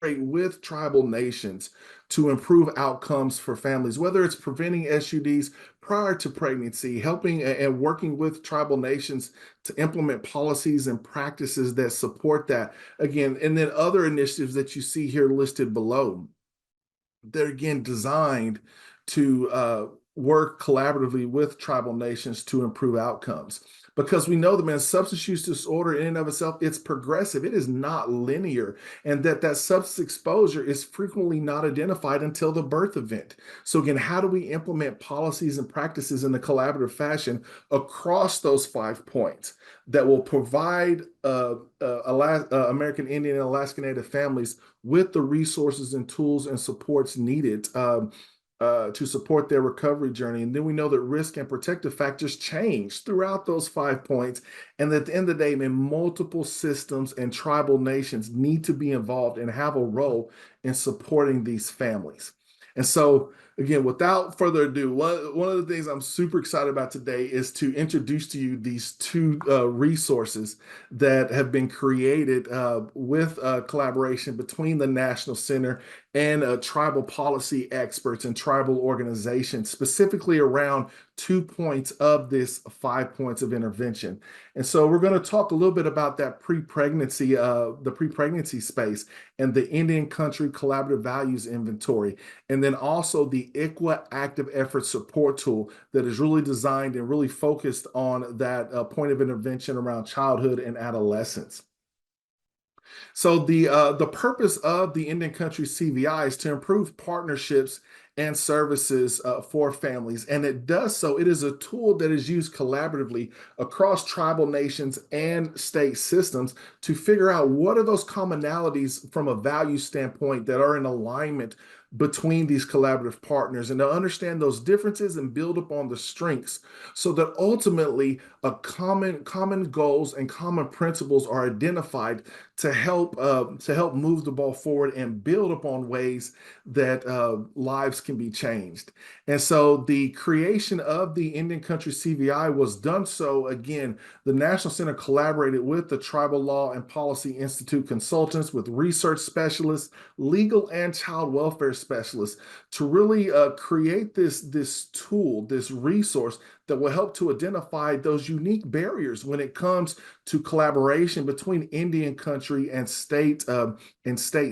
create with tribal nations to improve outcomes for families, whether it's preventing SUDs prior to pregnancy, helping and working with tribal nations to implement policies and practices that support that. Again, and then other initiatives that you see here listed below. They're again designed to work collaboratively with tribal nations to improve outcomes. Because we know that, man, substance use disorder in and of itself, it's progressive. It is not linear, and that substance exposure is frequently not identified until the birth event. So again, how do we implement policies and practices in a collaborative fashion across those 5 points that will provide American Indian and Alaska Native families with the resources and tools and supports needed to support their recovery journey? And then we know that risk and protective factors change throughout those 5 points. And at the end of the day, man, multiple systems and tribal nations need to be involved and have a role in supporting these families. And so, again, without further ado, one of the things I'm super excited about today is to introduce to you these 2 resources that have been created with collaboration between the National Center and tribal policy experts and tribal organizations, specifically around 2 points of this 5 points of intervention. And so we're going to talk a little bit about that the pre-pregnancy space and the Indian Country Collaborative Values Inventory, and then also the ICWA Active Efforts Support Tool that is really designed and really focused on that point of intervention around childhood and adolescence. So the purpose of the Indian Country CVI is to improve partnerships and services for families. And it does so. It is a tool that is used collaboratively across tribal nations and state systems to figure out what are those commonalities from a value standpoint that are in alignment between these collaborative partners, and to understand those differences and build upon the strengths so that ultimately common goals and common principles are identified to help move the ball forward and build upon ways that lives can be changed. And so the creation of the Indian Country CVI was done so, again, the National Center collaborated with the Tribal Law and Policy Institute consultants, with research specialists, legal and child welfare specialists, to really create this tool, this resource that will help to identify those unique barriers when it comes to collaboration between Indian Country and state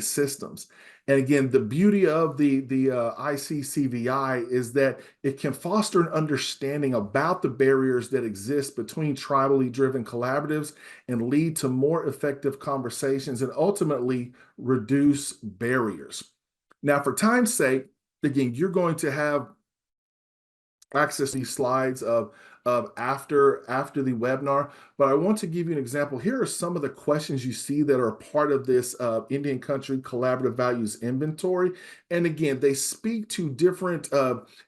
systems. And again, the beauty of the ICCVI is that it can foster an understanding about the barriers that exist between tribally driven collaboratives and lead to more effective conversations and ultimately reduce barriers. Now, for time's sake, again, you're going to have access to these slides of after the webinar, but I want to give you an example. Here are some of the questions you see that are part of this Indian Country Collaborative Values Inventory. And again, they speak to different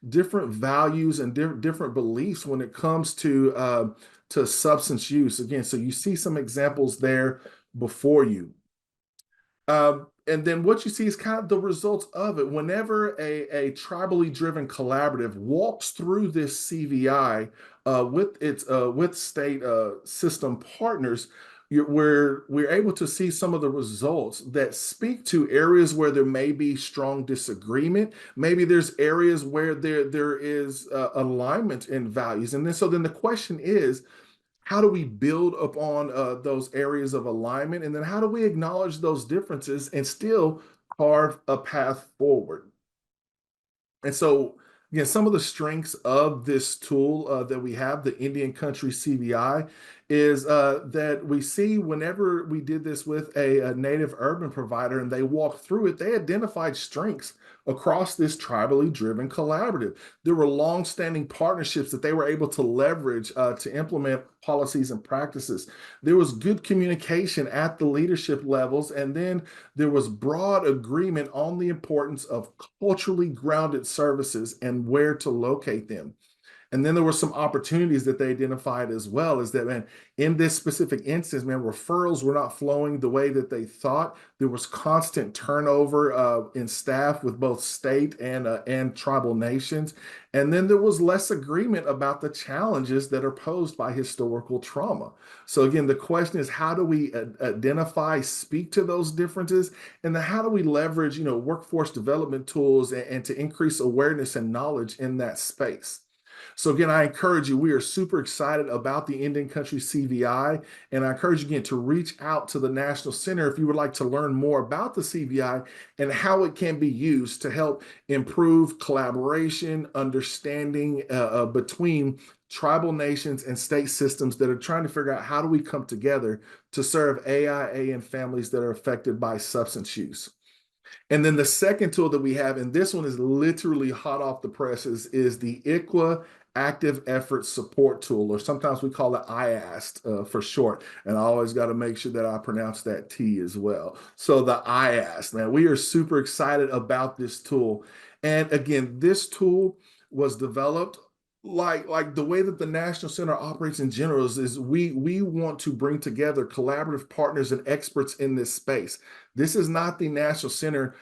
values and different beliefs when it comes to substance use. Again, so you see some examples there before you. And then what you see is kind of the results of it. Whenever a tribally driven collaborative walks through this CVI with state system partners, we're able to see some of the results that speak to areas where there may be strong disagreement. Maybe there's areas where there is alignment in values. And then so then the question is, how do we build upon those areas of alignment? And then how do we acknowledge those differences and still carve a path forward? And so, again, some of the strengths of this tool that we have, the Indian Country CVI, is that we see whenever we did this with a native urban provider and they walked through it, they identified strengths across this tribally driven collaborative. There were long-standing partnerships that they were able to leverage to implement policies and practices. There was good communication at the leadership levels, and then there was broad agreement on the importance of culturally grounded services and where to locate them. And then there were some opportunities that they identified as well, is that, man, in this specific instance, man, referrals were not flowing the way that they thought. There was constant turnover in staff with both state and tribal nations. And then there was less agreement about the challenges that are posed by historical trauma. So again, the question is, how do we identify, speak to those differences? And then how do we leverage, workforce development tools and to increase awareness and knowledge in that space? So again, I encourage you, we are super excited about the Indian Country CVI, and I encourage you again to reach out to the National Center if you would like to learn more about the CVI and how it can be used to help improve collaboration, understanding between tribal nations and state systems that are trying to figure out how do we come together to serve AIA and families that are affected by substance use. And then the second tool that we have, and this one is literally hot off the presses, is the ICWA Active Efforts Support Tool, or sometimes we call it IAST for short. And I always got to make sure that I pronounce that T as well. So the IAST, man, we are super excited about this tool. And again, this tool was developed like the way that the National Center operates in general is we want to bring together collaborative partners and experts in this space. This is not the National Center,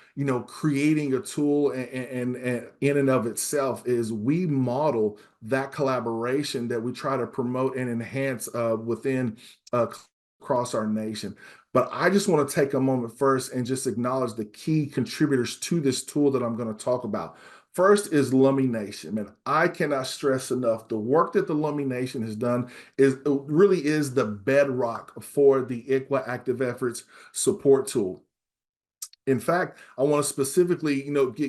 creating a tool and in and of itself. Is we model that collaboration that we try to promote and enhance within across our nation. But I just want to take a moment first and just acknowledge the key contributors to this tool that I'm going to talk about. First is Lummi Nation, and I cannot stress enough the work that the Lummi Nation has done really is the bedrock for the ICWA Active Efforts Support Tool. In fact, I want to specifically,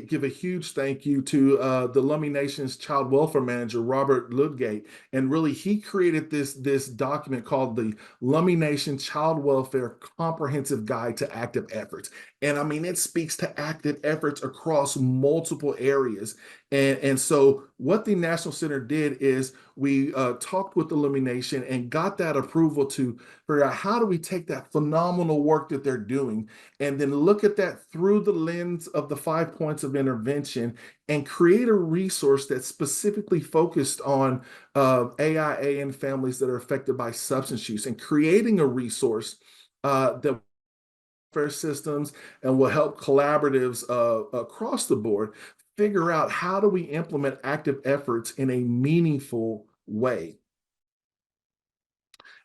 give a huge thank you to the Lummi Nation's Child Welfare Manager, Robert Ludgate. And really, he created this document called the Lummi Nation Child Welfare Comprehensive Guide to Active Efforts. And I mean, it speaks to active efforts across multiple areas. And so what the National Center did is we talked with the Lummi Nation and got that approval to figure out how do we take that phenomenal work that they're doing and then look at that through the lens of the 5 points of intervention and create a resource that's specifically focused on AIA and families that are affected by substance use, and creating a resource that systems and will help collaboratives across the board figure out how do we implement active efforts in a meaningful way.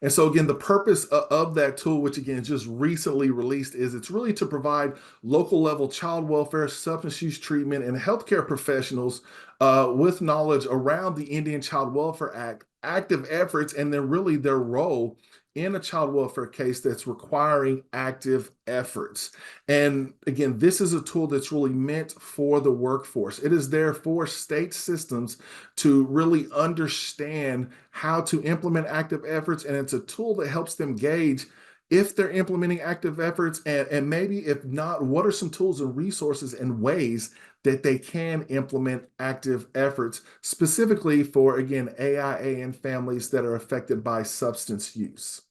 And so again, the purpose of that tool, which again just recently released, is it's really to provide local level child welfare, substance use treatment, and healthcare professionals with knowledge around the Indian Child Welfare Act, active efforts, and then really their role in a child welfare case that's requiring active efforts. And again, this is a tool that's really meant for the workforce. It is there for state systems to really understand how to implement active efforts, and it's a tool that helps them gauge, if they're implementing active efforts, and maybe if not, what are some tools and resources and ways that they can implement active efforts, specifically for, again, AIA and families that are affected by substance use.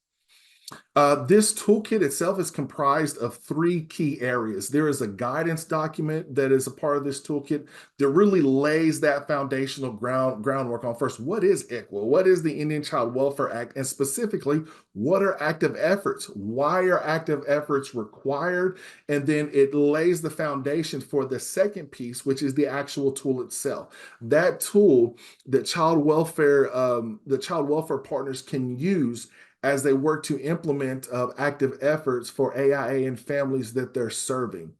This toolkit itself is comprised of 3 key areas. There is a guidance document that is a part of this toolkit that really lays that foundational groundwork on, first, what is ICWA? What is the Indian Child Welfare Act? And specifically, what are active efforts? Why are active efforts required? And then it lays the foundation for the second piece, which is the actual tool itself. That tool that child welfare partners can use as they work to implement active efforts for AIA and families that they're serving.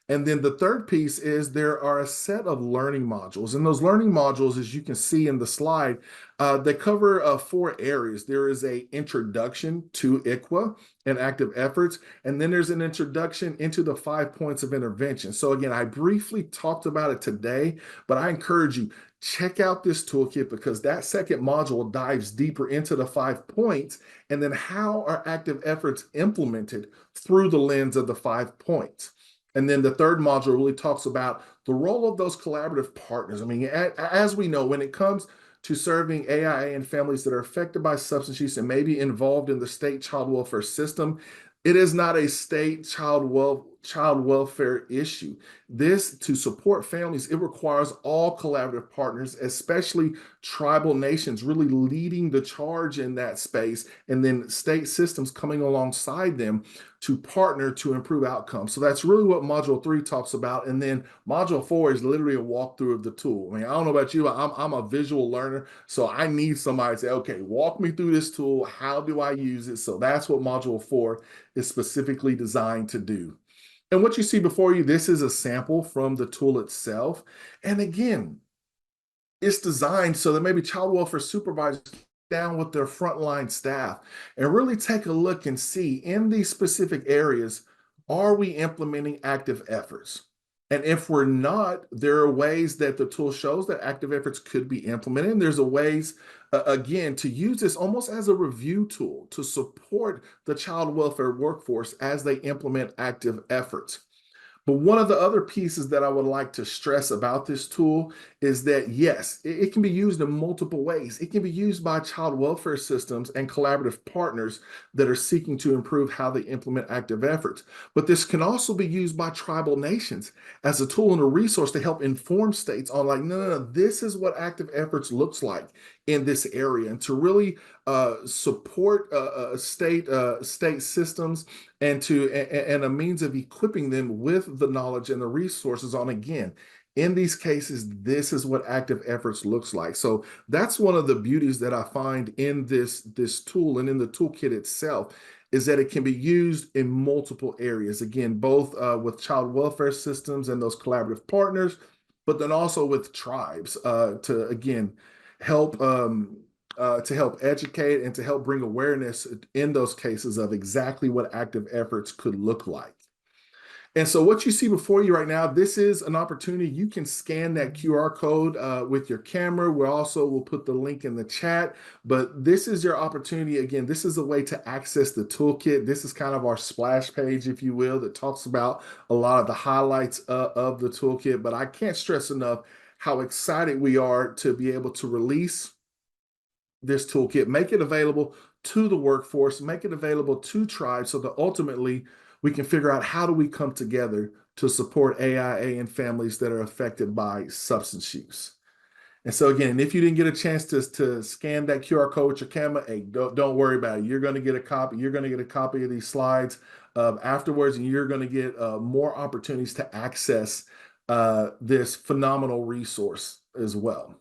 And then the third piece is there are a set of learning modules. And those learning modules, as you can see in the slide, they cover 4 areas. There is an introduction to ICWA and active efforts, and then there's an introduction into the 5 points of intervention. So again, I briefly talked about it today, but I encourage you, check out this toolkit, because that second module dives deeper into the 5 points and then how are active efforts implemented through the lens of the 5 points. And then the third module really talks about the role of those collaborative partners. I mean, as we know, when it comes to serving AIA and families that are affected by substance use and maybe involved in the state child welfare system, it is not a state child welfare issue. This, to support families, it requires all collaborative partners, especially tribal nations, really leading the charge in that space, and then state systems coming alongside them to partner to improve outcomes. So that's really what Module 3 talks about. And then Module 4 is literally a walkthrough of the tool. I mean, I don't know about you, I'm a visual learner, so I need somebody to say, okay, walk me through this tool. How do I use it? So that's what Module 4 is specifically designed to do. And what you see before you, this is a sample from the tool itself. And again, it's designed so that maybe child welfare supervisors down with their frontline staff and really take a look and see, in these specific areas, are we implementing active efforts? And if we're not, there are ways that the tool shows that active efforts could be implemented. And there's a ways, again, to use this almost as a review tool to support the child welfare workforce as they implement active efforts. But one of the other pieces that I would like to stress about this tool is that, yes, it can be used in multiple ways. It can be used by child welfare systems and collaborative partners that are seeking to improve how they implement active efforts. But this can also be used by tribal nations as a tool and a resource to help inform states on, like, no, this is what active efforts looks like in this area, and to really support state systems and a means of equipping them with the knowledge and the resources on, again, in these cases, this is what active efforts looks like. So that's one of the beauties that I find in this tool and in the toolkit itself, is that it can be used in multiple areas. Again, both with child welfare systems and those collaborative partners, but then also with tribes to, again, help educate and to help bring awareness in those cases of exactly what active efforts could look like. And so what you see before you right now, this is an opportunity. You can scan that QR code with your camera. We'll put the link in the chat, but this is your opportunity. Again, this is a way to access the toolkit. This is kind of our splash page, if you will, that talks about a lot of the highlights of the toolkit. But I can't stress enough how excited we are to be able to release this toolkit, make it available to the workforce, make it available to tribes, so that ultimately we can figure out how do we come together to support AIA and families that are affected by substance use. And so again, if you didn't get a chance to scan that QR code with your camera, hey, don't worry about it. You're going to get a copy. You're going to get a copy of these slides afterwards, and you're going to get more opportunities to access this phenomenal resource as well.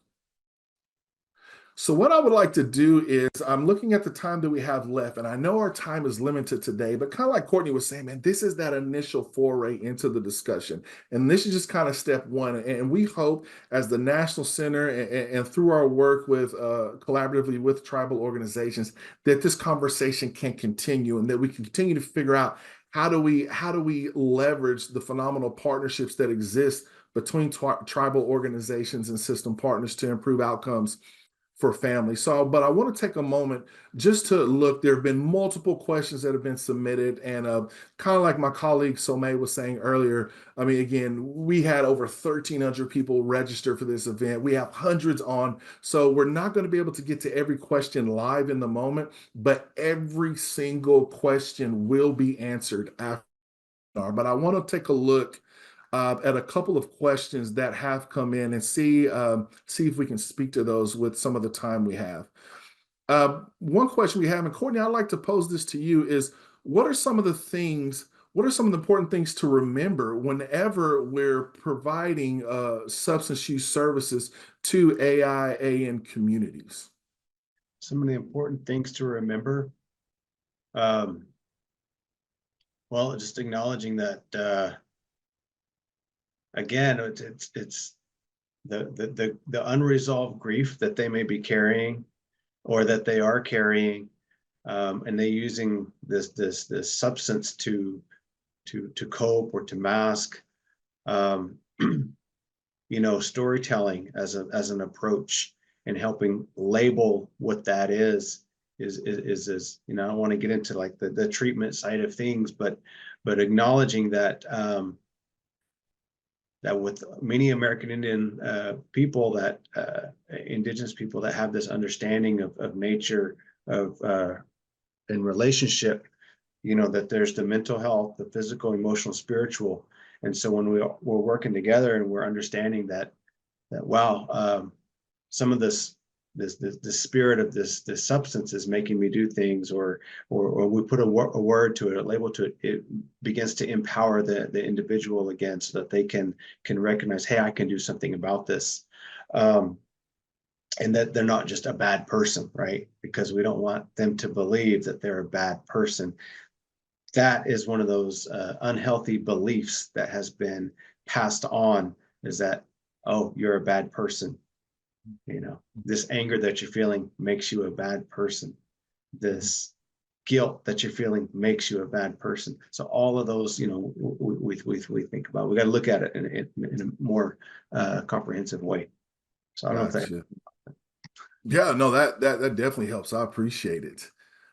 So what I would like to do is, I'm looking at the time that we have left, and I know our time is limited today, but kind of like Courtney was saying, man, this is that initial foray into the discussion. And this is just kind of step one. And we hope, as the National Center and through our work with collaboratively with tribal organizations, that this conversation can continue and that we can continue to figure out how do we leverage the phenomenal partnerships that exist between tribal organizations and system partners to improve outcomes for families. So, but I want to take a moment just to look. There have been multiple questions that have been submitted, and kind of like my colleague Somay was saying earlier, I mean, again, we had over 1,300 people register for this event. We have hundreds on, so we're not going to be able to get to every question live in the moment, but every single question will be answered after. But I want to take a look at a couple of questions that have come in and see if we can speak to those with some of the time we have. One question we have, and Courtney, I'd like to pose this to you, is what are some of the important things to remember whenever we're providing substance use services to AIAN communities? Some of the important things to remember. Well, just acknowledging that again, it's the unresolved grief that they may be carrying, or that they are carrying, and they're using this substance to cope or to mask. You know, storytelling as an approach, and helping label what that is you know, I don't want to get into like the treatment side of things, but acknowledging that that with many American Indian people, that indigenous people that have this understanding of nature, of and relationship, you know, that there's the mental health, the physical, emotional, spiritual. And so when we're working together and we're understanding that wow, some of this spirit of this substance is making me do things, or we put a word to it, a label to it, it begins to empower the individual again, so that they can recognize, hey, I can do something about this, and that they're not just a bad person, right? Because we don't want them to believe that they're a bad person. That is one of those unhealthy beliefs that has been passed on, is that, oh, you're a bad person. You know, this anger that you're feeling makes you a bad person. This guilt that you're feeling makes you a bad person. So all of those, you know, we think about. We got to look at it in a more comprehensive way. So I don't know if that. Yeah, no, that definitely helps. I appreciate it.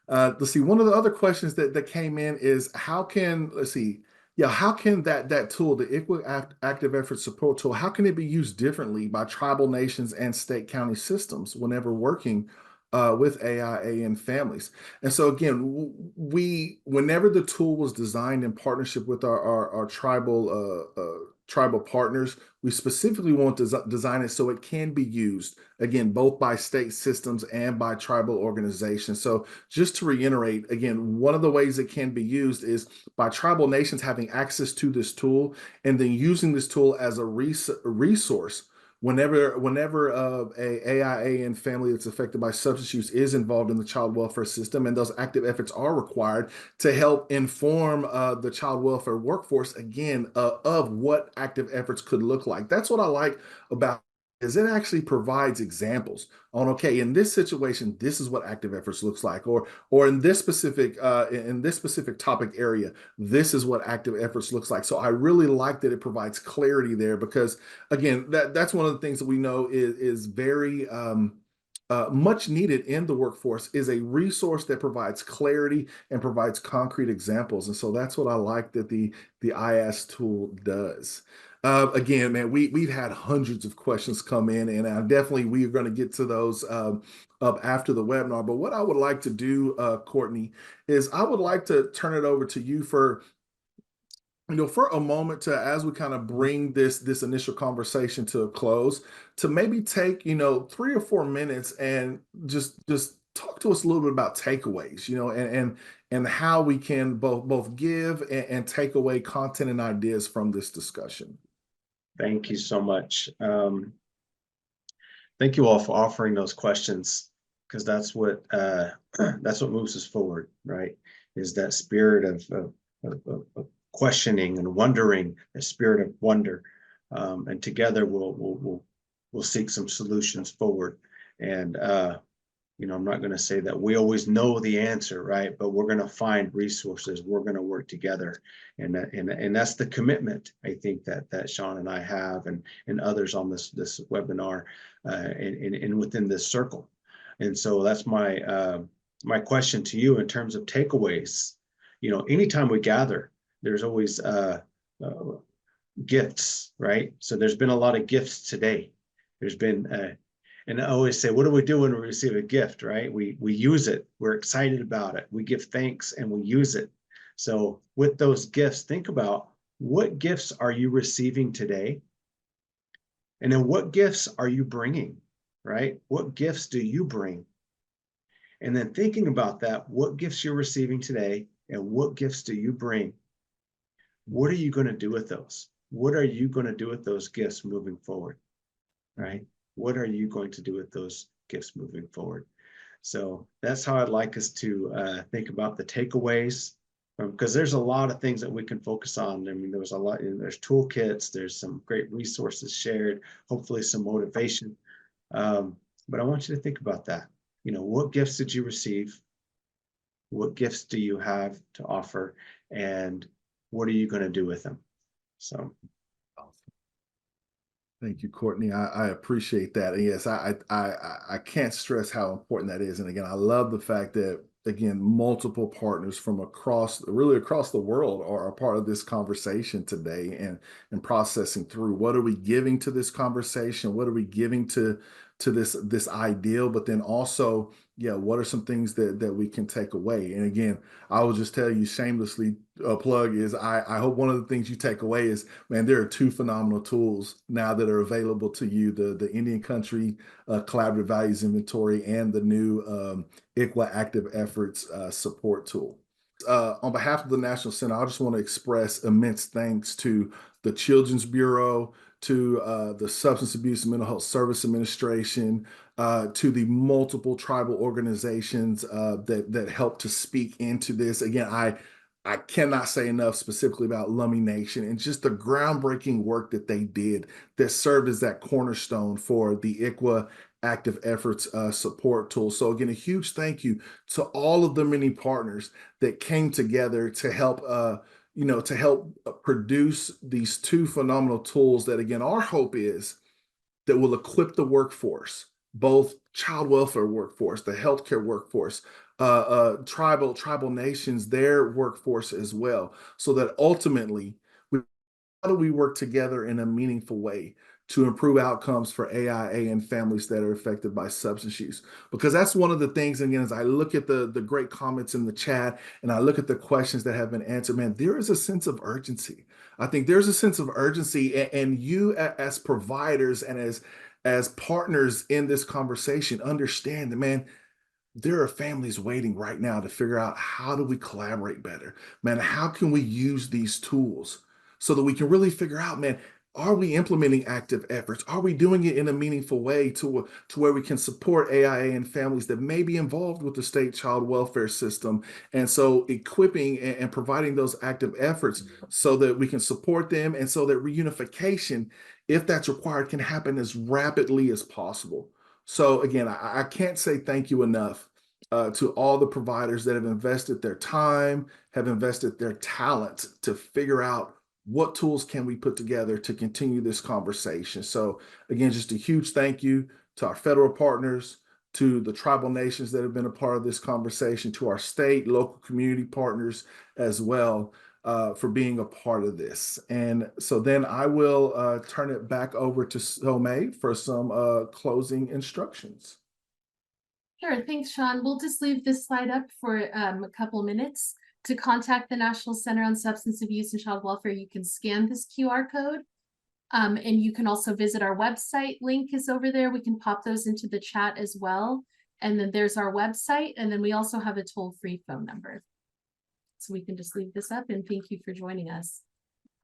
Let's see. One of the other questions that came in is how can that tool, the ICWA Active Efforts Support Tool, how can it be used differently by tribal nations and state county systems whenever working with AIAN families? And so again, whenever the tool was designed in partnership with our tribal partners, we specifically want to design it so it can be used, again, both by state systems and by tribal organizations. So just to reiterate, again, one of the ways it can be used is by tribal nations having access to this tool, and then using this tool as a resource whenever a AIAN family that's affected by substance use is involved in the child welfare system, and those active efforts are required to help inform the child welfare workforce, again, of what active efforts could look like. That's what I like about it, is it actually provides examples on, okay, in this situation, this is what active efforts looks like, or in this specific topic area, this is what active efforts looks like. So I really like that it provides clarity there, because again, that's one of the things that we know is very much needed in the workforce, is a resource that provides clarity and provides concrete examples. And so that's what I like that the IAS tool does. Again, man, we've had hundreds of questions come in, and definitely we are going to get to those up after the webinar. But what I would like to do, Courtney, is I would like to turn it over to you for a moment, to, as we kind of bring this initial conversation to a close, to maybe take 3 or 4 minutes and just talk to us a little bit about takeaways, and how we can both give and take away content and ideas from this discussion. Thank you so much. Thank you all for offering those questions, because that's what moves us forward, right? Is that spirit of questioning and wondering, a spirit of wonder, and together we'll seek some solutions forward. And I'm not going to say that we always know the answer, right? But we're going to find resources. We're going to work together, and that's the commitment I think that Sean and I have, and others on this webinar, and within this circle. And so that's my question to you in terms of takeaways. Anytime we gather, there's always gifts, right? So there's been a lot of gifts today. There's been and I always say, what do we do when we receive a gift, right? We use it. We're excited about it. We give thanks and we use it. So with those gifts, think about what gifts are you receiving today? And then what gifts are you bringing, right? What gifts do you bring? And then thinking about that, what gifts you're receiving today and what gifts do you bring? What are you going to do with those? What are you going to do with those gifts moving forward, right? What are you going to do with those gifts moving forward? So that's how I'd like us to think about the takeaways, because there's a lot of things that we can focus on. I mean, there's toolkits, there's some great resources shared, hopefully some motivation. But I want you to think about that. What gifts did you receive? What gifts do you have to offer? And what are you going to do with them? So. Thank you, Courtney. I appreciate that. And yes, I can't stress how important that is. And again, I love the fact that, again, multiple partners from across the world are a part of this conversation today, and processing through what are we giving to this conversation? What are we giving to this ideal? But then also, what are some things that we can take away? And again, I will just tell you shamelessly, plug is I hope one of the things you take away is, man, there are 2 phenomenal tools now that are available to you: the Indian Country Collaborative Values Inventory and the new ICWA Active Efforts Support Tool. On behalf of the National Center, I just want to express immense thanks to the Children's Bureau, to the Substance Abuse and Mental Health Service Administration, to the multiple tribal organizations that help to speak into this. Again, I cannot say enough specifically about Lummi Nation and just the groundbreaking work that they did that served as that cornerstone for the ICWA Active Efforts Support Tool. So again, a huge thank you to all of the many partners that came together to help produce these 2 phenomenal tools that, again, our hope is that will equip the workforce, both child welfare workforce, the healthcare workforce, tribal nations, their workforce as well, so that ultimately, how do we work together in a meaningful way to improve outcomes for AIA and families that are affected by substance use? Because that's one of the things, again, as I look at the great comments in the chat and I look at the questions that have been answered, man, there is a sense of urgency. I think there's a sense of urgency, and you as providers and as partners in this conversation understand that, man, there are families waiting right now to figure out, how do we collaborate better? Man, how can we use these tools so that we can really figure out, man, are we implementing active efforts? Are we doing it in a meaningful way to where we can support AIA and families that may be involved with the state child welfare system? And so equipping and providing those active efforts so that we can support them, and so that reunification, if that's required, can happen as rapidly as possible. So again, I can't say thank you enough to all the providers that have invested their time, have invested their talent to figure out what tools can we put together to continue this conversation. So again, just a huge thank you to our federal partners, to the tribal nations that have been a part of this conversation, to our state, local community partners as well, for being a part of this. And so then I will turn it back over to Somay for some closing instructions. Sure, thanks, Sean. We'll just leave this slide up for a couple minutes. To contact the National Center on Substance Abuse and Child Welfare, you can scan this QR code. And you can also visit our website. Link is over there. We can pop those into the chat as well. And then there's our website. And then we also have a toll-free phone number. So we can just leave this up, and thank you for joining us.